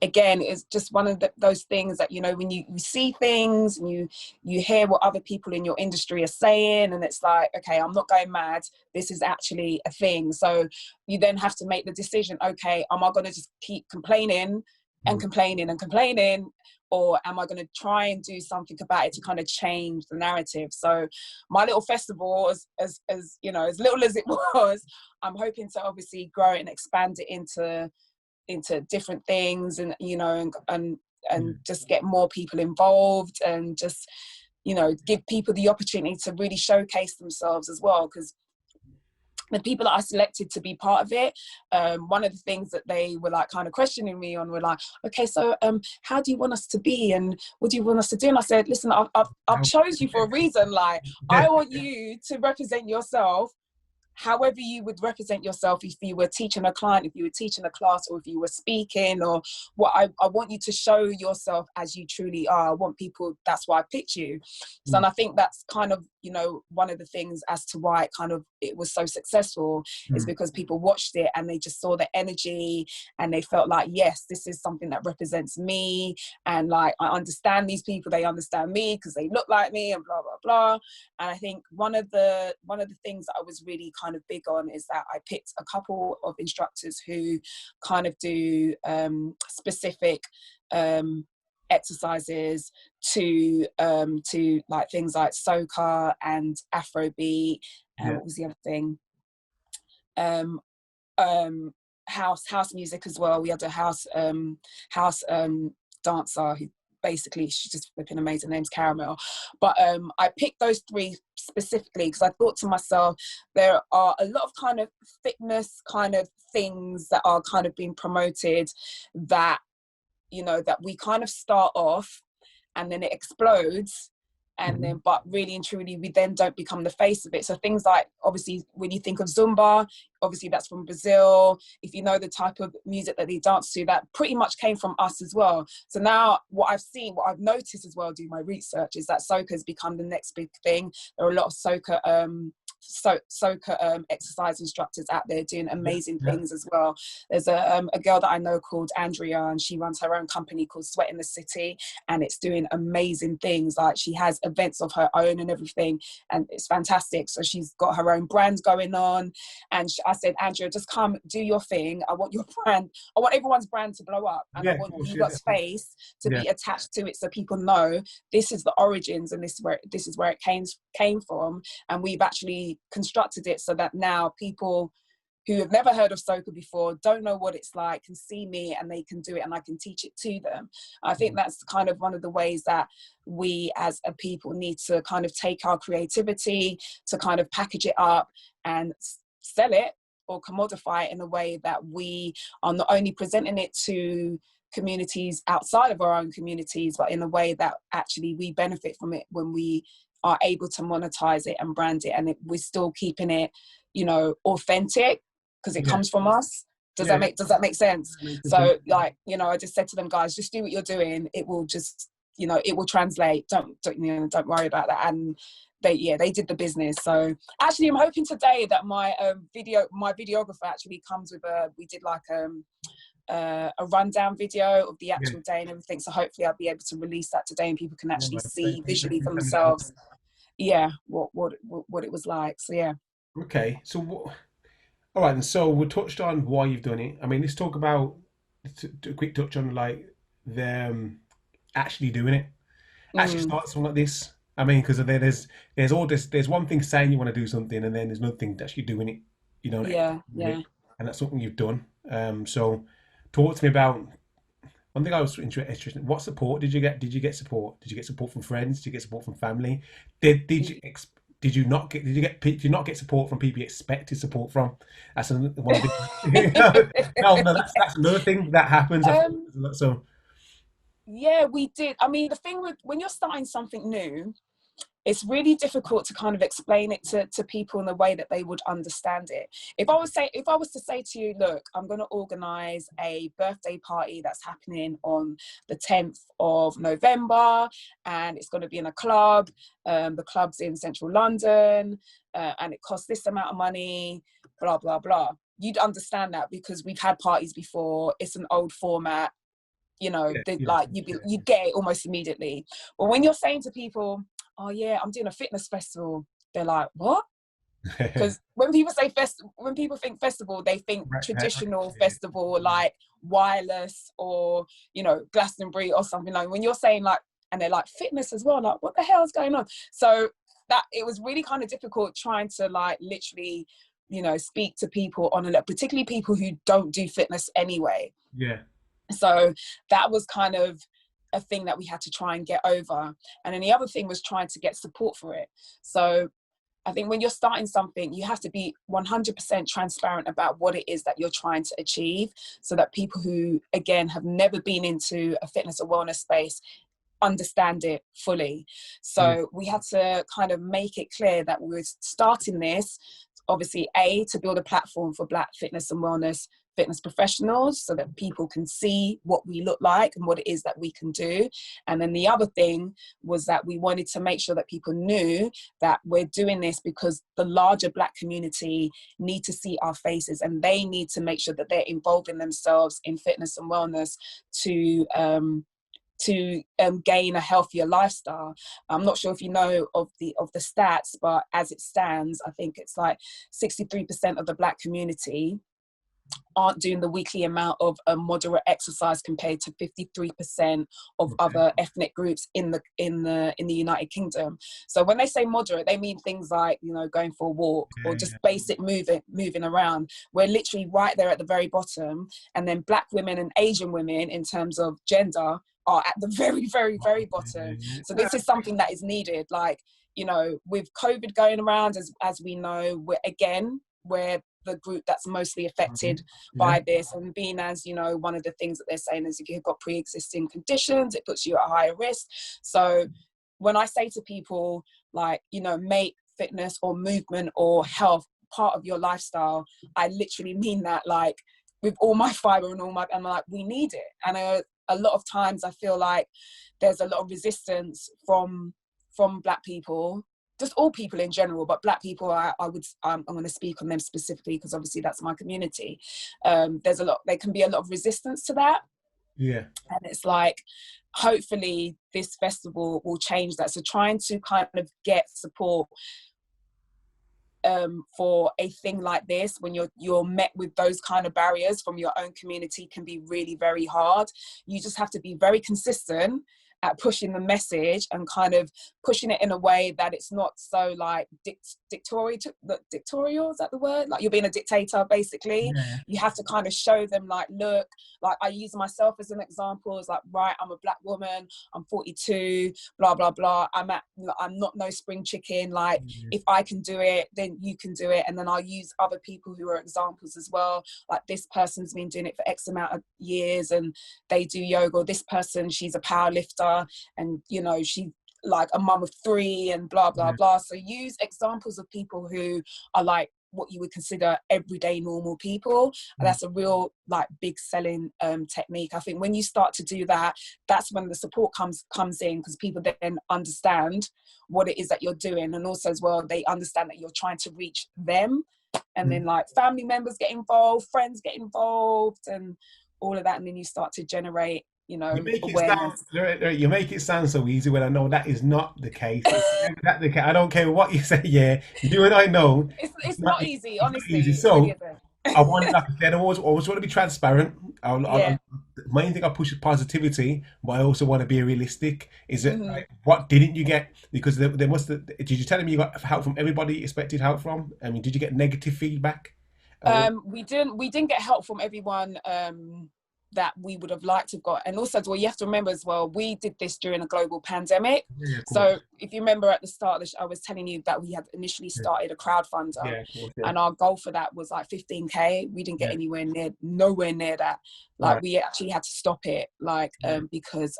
again, it's just one of those things that, you know, when you see things and you hear what other people in your industry are saying, and it's like, okay, I'm not going mad. This is actually a thing. So you then have to make the decision. Okay, am I going to just keep complaining and Mm. complaining and complaining, or am I going to try and do something about it to kind of change the narrative? So my little festival, as you know, as little as it was, I'm hoping to obviously grow it and expand it into different things, and you know, and just get more people involved, and just, you know, give people the opportunity to really showcase themselves as well. Because the people that I selected to be part of it, one of the things that they were like kind of questioning me on were like, okay, so how do you want us to be and what do you want us to do? And I said, listen, I've chose you for a reason. Like, I want you to represent yourself however you would represent yourself if you were teaching a client, if you were teaching a class, or if you were speaking, or what. I want you to show yourself as you truly are. I want people, that's why I picked you. So, and I think that's kind of, you know, one of the things as to why it was so successful is Mm. because people watched it and they just saw the energy and they felt like, yes, this is something that represents me, and like, I understand these people, they understand me because they look like me, and blah blah blah. And I think one of the things that I was really kind of big on is that I picked a couple of instructors who kind of do specific exercises to like things like soca and Afrobeat, and Yeah, what was the other thing? Um, um, house music as well. We had a house dancer who basically, she's just flipping amazing, name's Caramel. But I picked those three specifically because I thought to myself, there are a lot of kind of fitness kind of things that are kind of being promoted that, you know, that we kind of start off and then it explodes, and mm-hmm. then but really and truly we then don't become the face of it. So things like, obviously when you think of Zumba, obviously that's from Brazil. If you know the type of music that they dance to, that pretty much came from us as well. So now what I've noticed as well, doing my research, is that soca has become the next big thing. There are a lot of soca exercise instructors out there doing amazing Yeah, things as well. There's a girl that I know called Andrea, and she runs her own company called Sweat in the City, and it's doing amazing things. Like, she has events of her own and everything, and it's fantastic. So she's got her own brand going on, and I said, Andrea, just come do your thing. I want your brand, I want everyone's brand to blow up, and I yeah, of want course, you yeah, lot's definitely. face to Yeah, be attached to it, so people know this is the origins and this is where it came from. And we've actually we constructed it so that now people who have never heard of soca before, don't know what it's like, can see me and they can do it and I can teach it to them. I think that's kind of one of the ways that we as a people need to kind of take our creativity to kind of package it up and sell it or commodify it in a way that we are not only presenting it to communities outside of our own communities, but in a way that actually we benefit from it when we are able to monetize it and brand it, and we're still keeping it, you know, authentic because it comes from us. Does that make sense? So like, you know, I just said to them, guys, just do what you're doing. It will just, you know, it will translate. Don't worry about that. And they did the business. So actually I'm hoping today that my videographer actually comes with we did like a rundown video of the actual day and everything. So hopefully I'll be able to release that today and people can actually see visually for themselves. Yeah, what it was like. So yeah. Okay, so all right, and so we touched on why you've done it. I mean, let's talk about a quick touch on like them actually doing it. Actually start something like this. I mean, because there's all this. There's one thing saying you want to do something, and then there's another thing actually doing it. You know. Yeah. And that's something you've done. So, talk to me about. One thing I was interested in, what support did you get? Did you get support? Did you get support from friends? Did you get support from family? Did you not get support from people you expected support from? That's one of the, no, that's another thing that happens. So yeah, we did. I mean, the thing with when you're starting something new, it's really difficult to kind of explain it to people in the way that they would understand it. If I was to say to you, look, I'm going to organize a birthday party that's happening on the 10th of November, and it's going to be in a club. The club's in central London, and it costs this amount of money, blah, blah, blah. You'd understand that because we've had parties before. It's an old format. You know, you get it almost immediately. But when you're saying to people, oh yeah, I'm doing a fitness festival, they're like, what? Because when people think festival, they think traditional festival, like Wireless or, you know, Glastonbury or something like. When you're saying like, and they're like fitness as well, like what the hell is going on? So that it was really kind of difficult trying to like literally, you know, speak to people on particularly people who don't do fitness anyway. Yeah. So that was kind of a thing that we had to try and get over. And then the other thing was trying to get support for it. So I think when you're starting something, you have to be 100% transparent about what it is that you're trying to achieve so that people who, again, have never been into a fitness or wellness space understand it fully. So we had to kind of make it clear that we were starting this, obviously, to build a platform for Black fitness and wellness fitness professionals so that people can see what we look like and what it is that we can do. And then the other thing was that we wanted to make sure that people knew that we're doing this because the larger Black community need to see our faces and they need to make sure that they're involving themselves in fitness and wellness to gain a healthier lifestyle. I'm not sure if you know of the stats, but as it stands, I think it's like 63% of the Black community aren't doing the weekly amount of moderate exercise compared to 53% of other ethnic groups in the United Kingdom. So when they say moderate, they mean things like, you know, going for a walk or just basic moving around. We're literally right there at the very bottom. And then Black women and Asian women in terms of gender are at the very, very, very bottom. So this is something that is needed. Like, you know, with COVID going around, as we know, we're the group that's mostly affected by this, and being as, you know, one of the things that they're saying is if you've got pre-existing conditions, it puts you at a higher risk. So when I say to people, like, you know, make fitness or movement or health part of your lifestyle, I literally mean that, like, with all my fiber and I'm like, we need it. And a lot of times I feel like there's a lot of resistance from Black people, just all people in general, but Black people, I'm going to speak on them specifically because obviously that's my community. There can be a lot of resistance to that. Yeah. And it's like, hopefully this festival will change that. So trying to kind of get support for a thing like this, when you're met with those kind of barriers from your own community, can be really very hard. You just have to be very consistent at pushing the message and kind of pushing it in a way that it's not so like dictatorial, is that the word? Like you're being a dictator, basically. Yeah. You have to kind of show them like, look, like I use myself as an example. It's like, right, I'm a black woman, I'm 42, blah, blah, blah. I'm not no spring chicken. Like if I can do it, then you can do it. And then I'll use other people who are examples as well. Like this person's been doing it for X amount of years and they do yoga. This person, she's a power lifter and, you know, she like a mum of 3 and blah, blah, blah. So use examples of people who are like what you would consider everyday normal people. And that's a real like big selling technique. I think when you start to do that, that's when the support comes in, because people then understand what it is that you're doing, and also as well they understand that you're trying to reach them, and then like family members get involved, friends get involved, and all of that, and then you start to generate, you know, awareness. You make it sound so easy when I know that is not the case. I don't care what you say. Yeah, you do it. I know it's not easy, honestly. Easy. So I want, like I said, I always want to be transparent. Main thing I push is positivity, but I also want to be realistic. Is it like, what didn't you get? Because there must. Did you tell me you got help from everybody you expected help from? I mean, did you get negative feedback? We didn't get help from everyone that we would have liked to have got. And also, well, you have to remember as well, we did this during a global pandemic. So if you remember at the start, I was telling you that we had initially started a crowdfunder, and our goal for that was like 15k. We didn't get nowhere near that. Like we actually had to stop it, like because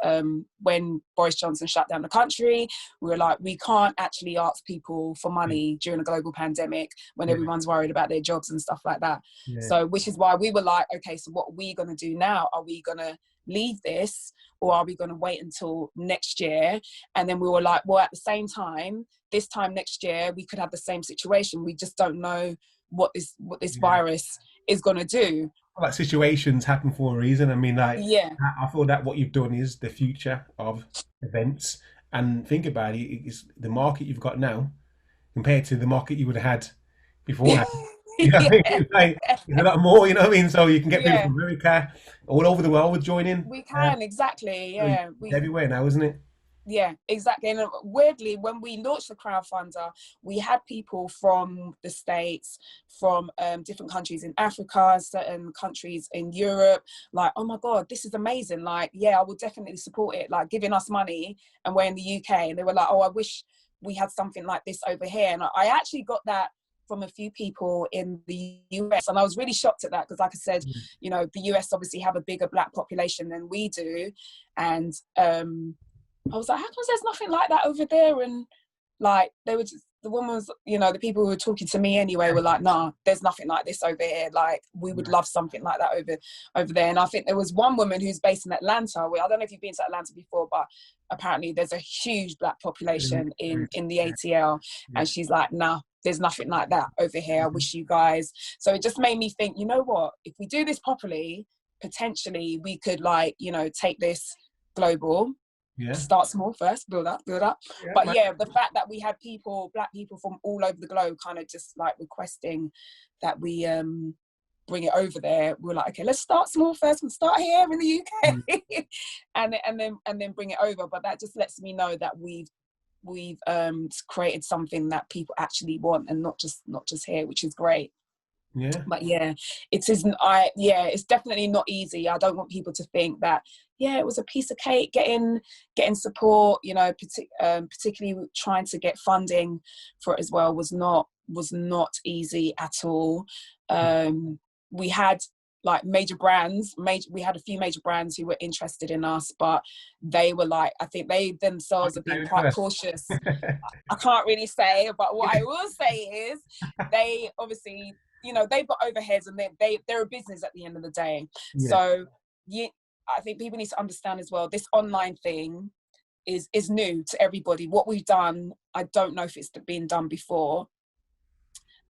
when Boris Johnson shut down the country, we were like, we can't actually ask people for money during a global pandemic when everyone's worried about their jobs and stuff like that. So which is why we were like, okay, so what are we going to do now? Are we going to leave this, or are we going to wait until next year? And then we were like, well, at the same time, this time next year, we could have the same situation. We just don't know what this virus is going to do. Like situations happen for a reason. I mean, like, I feel that what you've done is the future of events. And think about it, it's the market you've got now compared to the market you would have had beforehand. You know what I mean? Like, it's a lot more, you know what I mean? So you can get people from America, all over the world joining. We can, exactly, yeah. It's everywhere now, isn't it? Yeah, exactly. And weirdly, when we launched the crowdfunder, we had people from the States, from different countries in Africa, certain countries in Europe, like, oh my God, this is amazing. Like, yeah, I will definitely support it. Like giving us money, and we're in the UK, and they were like, oh, I wish we had something like this over here. And I actually got that from a few people in the US, and I was really shocked at that, because like I said, you know, the US obviously have a bigger black population than we do, and I was like, how come there's nothing like that over there? And like they were just, the woman was, you know, the people who were talking to me anyway were like, nah, there's nothing like this over here. Like we would love something like that over there. And I think there was one woman who's based in Atlanta. I don't know if you've been to Atlanta before, but apparently there's a huge black population in the ATL, and she's like, nah, there's nothing like that over here. I wish you guys. So it just made me think, you know what, if we do this properly, potentially we could, like, you know, take this global. Start small first, build up. But the fact that we had black people from all over the globe kind of just like requesting that we bring it over there, we're like, okay, let's start small first. We'll start here in the UK and then bring it over. But that just lets me know that we've created something that people actually want, and not just here, which is great. But it's definitely not easy. I don't want people to think that it was a piece of cake getting support, you know, particularly trying to get funding for it as well was not easy at all. We had like we had a few major brands who were interested in us, but they were like, I think they themselves have been quite cautious. I can't really say, but what I will say is they obviously, you know, they've got overheads, and they're a business at the end of the day. So I think people need to understand as well, this online thing is new to everybody. What we've done, I don't know if it's been done before.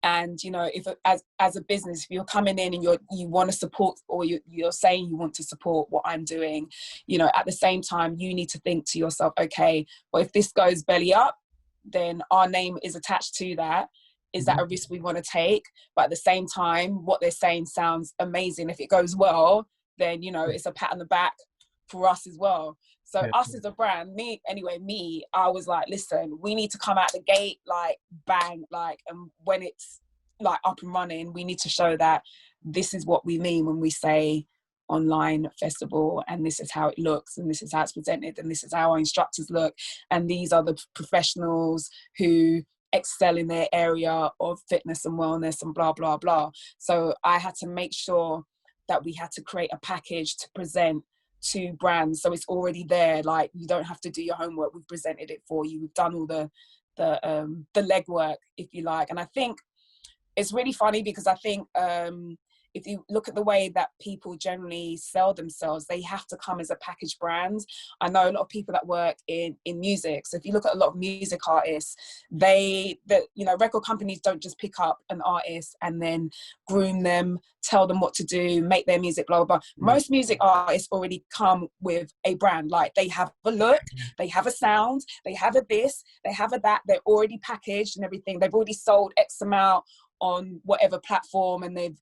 And, you know, if as a business, if you're coming in and you want to support, or you're saying you want to support what I'm doing, you know, at the same time, you need to think to yourself, okay, well, if this goes belly up, then our name is attached to that. Is that a risk we want to take? But at the same time, what they're saying sounds amazing. If it goes well, then, you know, it's a pat on the back for us as well. So Yeah. us as a brand, I was like, listen, we need to come out the gate like bang, like, and when it's like up and running, we need to show that this is what we mean when we say online festival, and this is how it looks, and this is how it's presented, and this is how our instructors look, and these are the professionals who excel in their area of fitness and wellness and blah blah blah. So I had to make sure that we had to create a package to present to brands, so it's already there. Like, you don't have to do your homework, we've presented it for you, we've done all the legwork, if you like. And I think it's really funny because I think if you look at the way that people generally sell themselves, they have to come as a package brand. I know a lot of people that work in music. So if you look at a lot of music artists, record companies don't just pick up an artist and then groom them, tell them what to do, make their music, blah, blah, blah. Most music artists already come with a brand. Like, they have a look, they have a sound, they have a this, they have a that, they're already packaged and everything. They've already sold X amount on whatever platform, and they've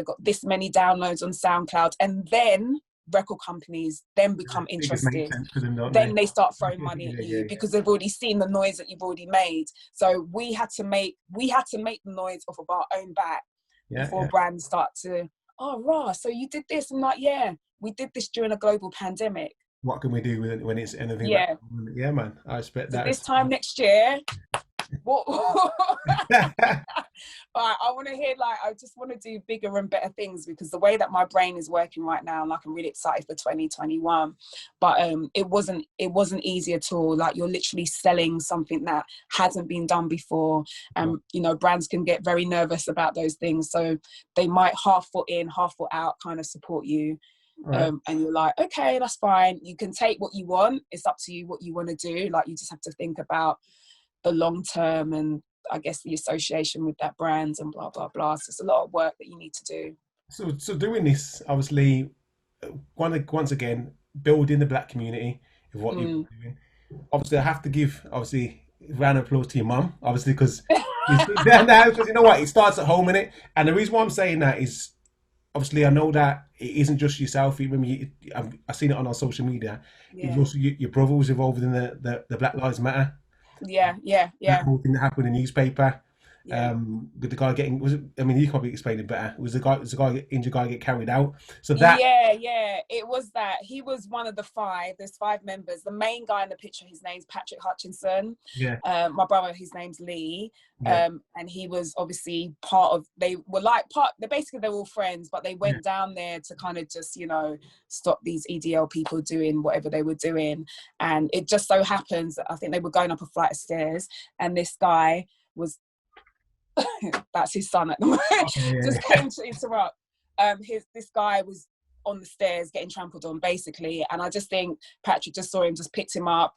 got this many downloads on SoundCloud, and then record companies then become interested. Then they start throwing money at you because they've already seen the noise that you've already made. So we had to make the noise off of our own back before brands start to, oh rah, so you did this. I'm like, yeah, we did this during a global pandemic. What can we do with it when it's anything? Yeah, yeah, man. I expect so that this time next year. What? I want to hear, like, I just want to do bigger and better things, because the way that my brain is working right now, like, I'm really excited for 2021. But it wasn't easy at all. Like, you're literally selling something that hasn't been done before, and brands can get very nervous about those things, so they might half foot in, half foot out kind of support you. Right. And you're like, okay, that's fine, you can take what you want, it's up to you what you want to do. Like, you just have to think about the long term, and I guess the association with that brand and blah blah blah. So it's a lot of work that you need to do. So doing this, obviously, once again, building the Black community of what you're doing. Obviously, I have to give round of applause to your mum, obviously, because you know what, it starts at home, innit? And the reason why I'm saying that is, obviously, I know that it isn't just yourself. I've seen it on our social media. Yeah. It's also your brother was involved in the Black Lives Matter. Yeah. That whole thing that happened in the newspaper. Yeah. With the guy getting, you probably explained it better. Was the injured guy get carried out? So that. Yeah. It was that. He was one of the 5. There's 5 members. The main guy in the picture, his name's Patrick Hutchinson. Yeah. My brother, his name's Lee. Yeah. And he was obviously part of. They're all friends, but they went down there to kind of just stop these EDL people doing whatever they were doing. And it just so happens that I think they were going up a flight of stairs, and this guy was. That's his son at the moment. Just came to interrupt. This guy was on the stairs getting trampled on, basically, and I just think Patrick just saw him, just picked him up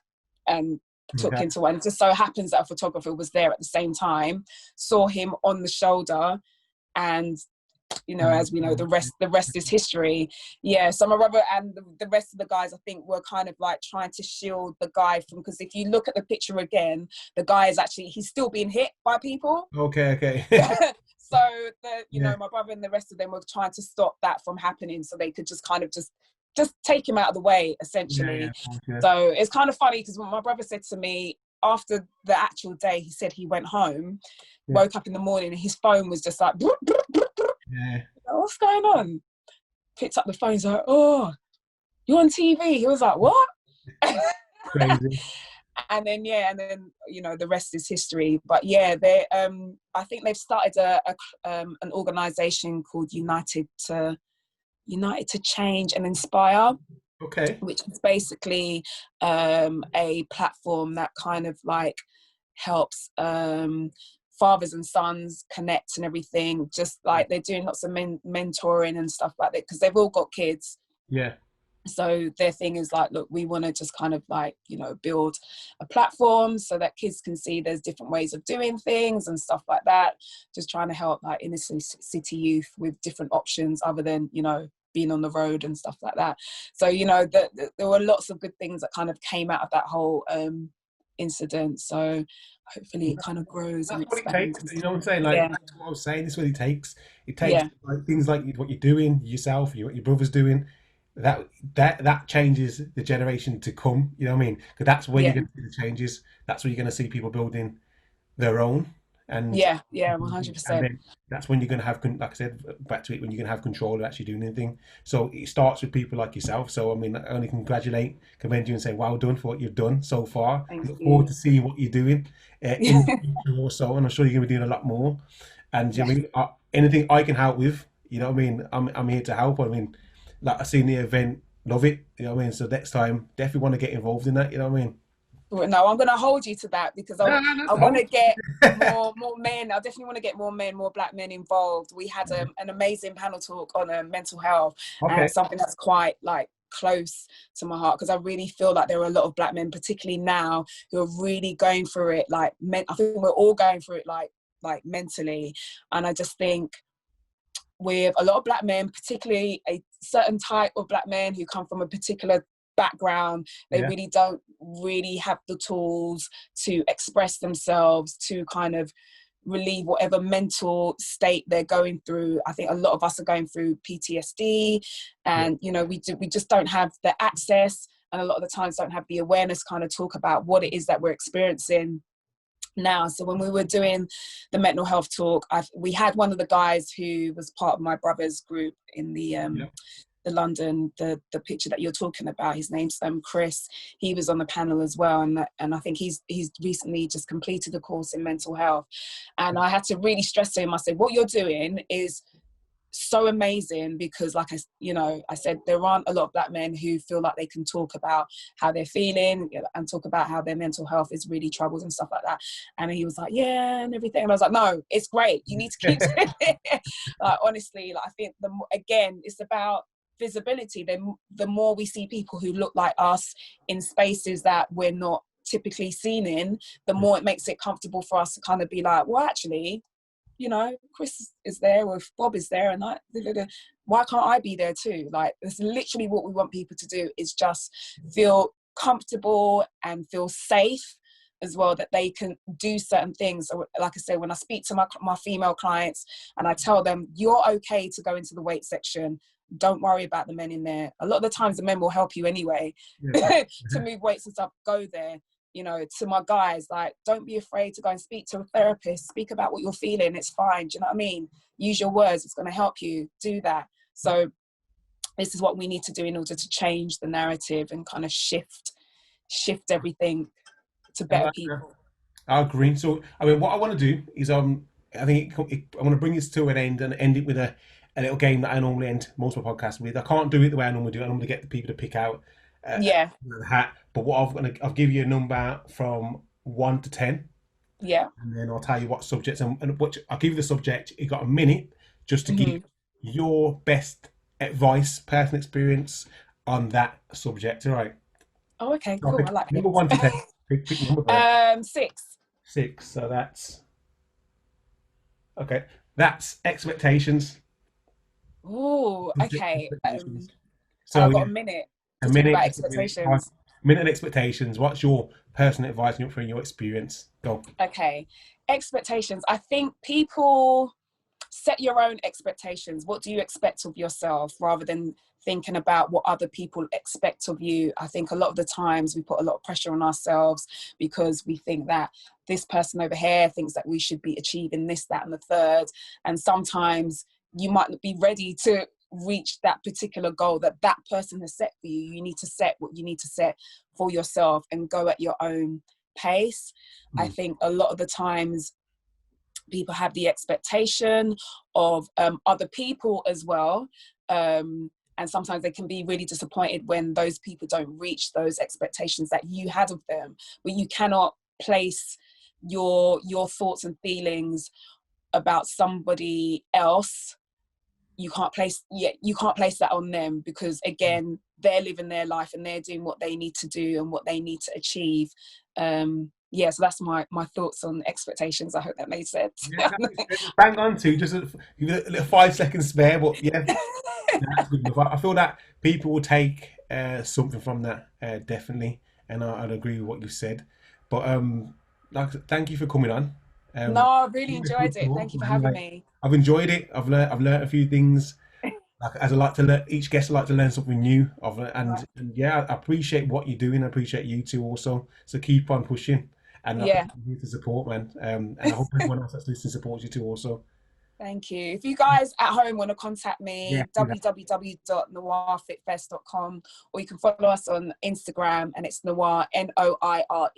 and took him to one. It just so happens that a photographer was there at the same time, saw him on the shoulder, and as we know, the rest is history. Yeah, so my brother and the rest of the guys, I think, were kind of like trying to shield the guy from, because if you look at the picture again, the guy is actually, he's still being hit by people. Okay. So my brother and the rest of them were trying to stop that from happening, so they could just kind of just take him out of the way, essentially. Yeah. So it's kind of funny, because my brother said to me after the actual day, he said he went home, woke up in the morning, and his phone was just like, yeah. What's going on? Picked up the phone, he's like, oh, you're on TV. He was like, what? Crazy. And then the rest is history. But yeah, they I think they've started an organization called United to Change and Inspire. Okay. Which is basically a platform that kind of like helps fathers and sons connect and everything. Just like they're doing lots of mentoring and stuff like that, because they've all got kids. Yeah. So their thing is like, look, we want to just kind of like, build a platform so that kids can see there's different ways of doing things and stuff like that. Just trying to help like inner city youth with different options other than, being on the road and stuff like that. So, there were lots of good things that kind of came out of that whole incident. So hopefully it kind of grows. That's and what expands. it takes. You know what I'm saying? Like, that's what I was saying. This is what it takes. It takes like things like what you're doing yourself, what your brother's doing. that changes the generation to come. You know what I mean? Because that's where you're Yeah, going to see the changes. That's where you're going to see people building their own, and yeah, 100%. then that's when you're going to have, like I said, back to it, when you're going to have control of actually doing anything. So it starts with people like yourself. So I mean, I only commend you and say well done for what you've done so far. Thank Look forward you. to seeing what you're doing in the future also, and I'm sure you're going to be doing a lot more. And I Yeah. mean, anything I can help with, you know what I mean, I'm here to help. I mean, like I seen the event, love it, you know what I mean. So next time, definitely want to get involved in that, you know what I mean. Well, no, I'm going to hold you to that because No, no, no, I want to hold. get more men. I definitely want to get more men, more black men involved. We had an amazing panel talk on mental health, Okay. and something that's quite like close to my heart because I really feel like there are a lot of black men, particularly now, who are really going through it. Like, I think we're all going through it, like mentally, and I just think with a lot of black men, particularly a certain type of black men who come from a particular background, they Yeah. really don't really have the tools to express themselves, to kind of relieve whatever mental state they're going through. I think a lot of us are going through PTSD, Yeah. and we just don't have the access, and a lot of the times don't have the awareness kind of talk about what it is that we're experiencing now. So when we were doing the mental health talk, we had one of the guys who was part of my brother's group in the London, the picture that you're talking about. His name's Chris. He was on the panel as well, and I think he's recently just completed a course in mental health. And I had to really stress to him. I said, what you're doing is so amazing because, like I said, there aren't a lot of black men who feel like they can talk about how they're feeling and talk about how their mental health is really troubled and stuff like that. And he was like, yeah, and everything. And I was like, no, it's great. You need to keep doing it. Like, honestly, like, I think again, it's about visibility. The more we see people who look like us in spaces that we're not typically seen in, the more it makes it comfortable for us to kind of be like, well, actually, Chris is there, or if Bob is there, and why can't I be there too? Like, that's literally what we want people to do, is just feel comfortable and feel safe as well, that they can do certain things. So, like I said, when I speak to my female clients and I tell them, you're okay to go into the weight section, don't worry about the men in there. A lot of the times the men will help you anyway to move weights and stuff, go there. To my guys, like, don't be afraid to go and speak to a therapist, speak about what you're feeling, it's fine. Do you know what I mean? Use your words, it's going to help you do that. So this is what we need to do in order to change the narrative and kind of shift everything to better people. I agree. So, I mean, what I want to do is, I think I want to bring this to an end and end it with a little game that I normally end most of my podcasts with. I can't do it the way I normally do it. I normally get the people to pick out Yeah. the hat. But I'll give you a number from 1 to 10, Yeah. and then I'll tell you what subjects and what I'll give you the subject. You got a minute just to give your best advice, personal experience on that subject. All right. Oh, okay, So cool. I like number it. 1 to 10. Pick number there. 6. 6. So that's okay. That's expectations. Oh, okay. So I've got a minute a to talk minute, about just a minute. expectations. Minute and expectations. What's your personal advice from your experience? Go. Okay, expectations. I think people set your own expectations. What do you expect of yourself, rather than thinking about what other people expect of you? I think a lot of the times we put a lot of pressure on ourselves because we think that this person over here thinks that we should be achieving this, that, and the third. And sometimes you might not be ready to reach that particular goal that person has set for you. You need to set what you need to set for yourself and go at your own pace. I think a lot of the times people have the expectation of other people as well, and sometimes they can be really disappointed when those people don't reach those expectations that you had of them. But you cannot place your thoughts and feelings about somebody else. You can't place that on them, because again, they're living their life and they're doing what they need to do and what they need to achieve. So that's my thoughts on expectations. I hope that made sense. Yeah, bang on to just give it a little 5 seconds spare, but yeah, that's good enough. I feel that people will take something from that, definitely, and I'd agree with what you said. But thank you for coming on. No, I really enjoyed it. Thank you for having me. I've enjoyed it. I've learned a few things Like, as I like to learn, each guest I like to learn something new of it, and yeah, I appreciate what you're doing. I appreciate you too also. So keep on pushing, and like, Yeah. I'm here to support, man. And I hope everyone else that's listening supports you too also. Thank you. If you guys at home want to contact Yeah, me, do that. www.noirefitfest.com, or you can follow us on Instagram, and it's Noir, Noire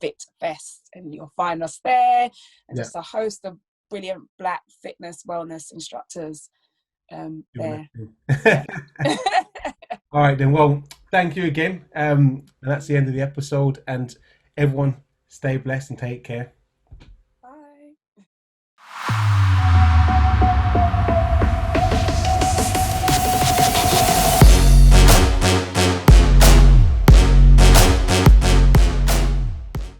Fit Fest, and you'll find us there, and Yeah, just a host of brilliant Black fitness wellness instructors doing there. that Yeah. too. All right then. Well, thank you again. And that's the end of the episode. And everyone, stay blessed and take care. Bye.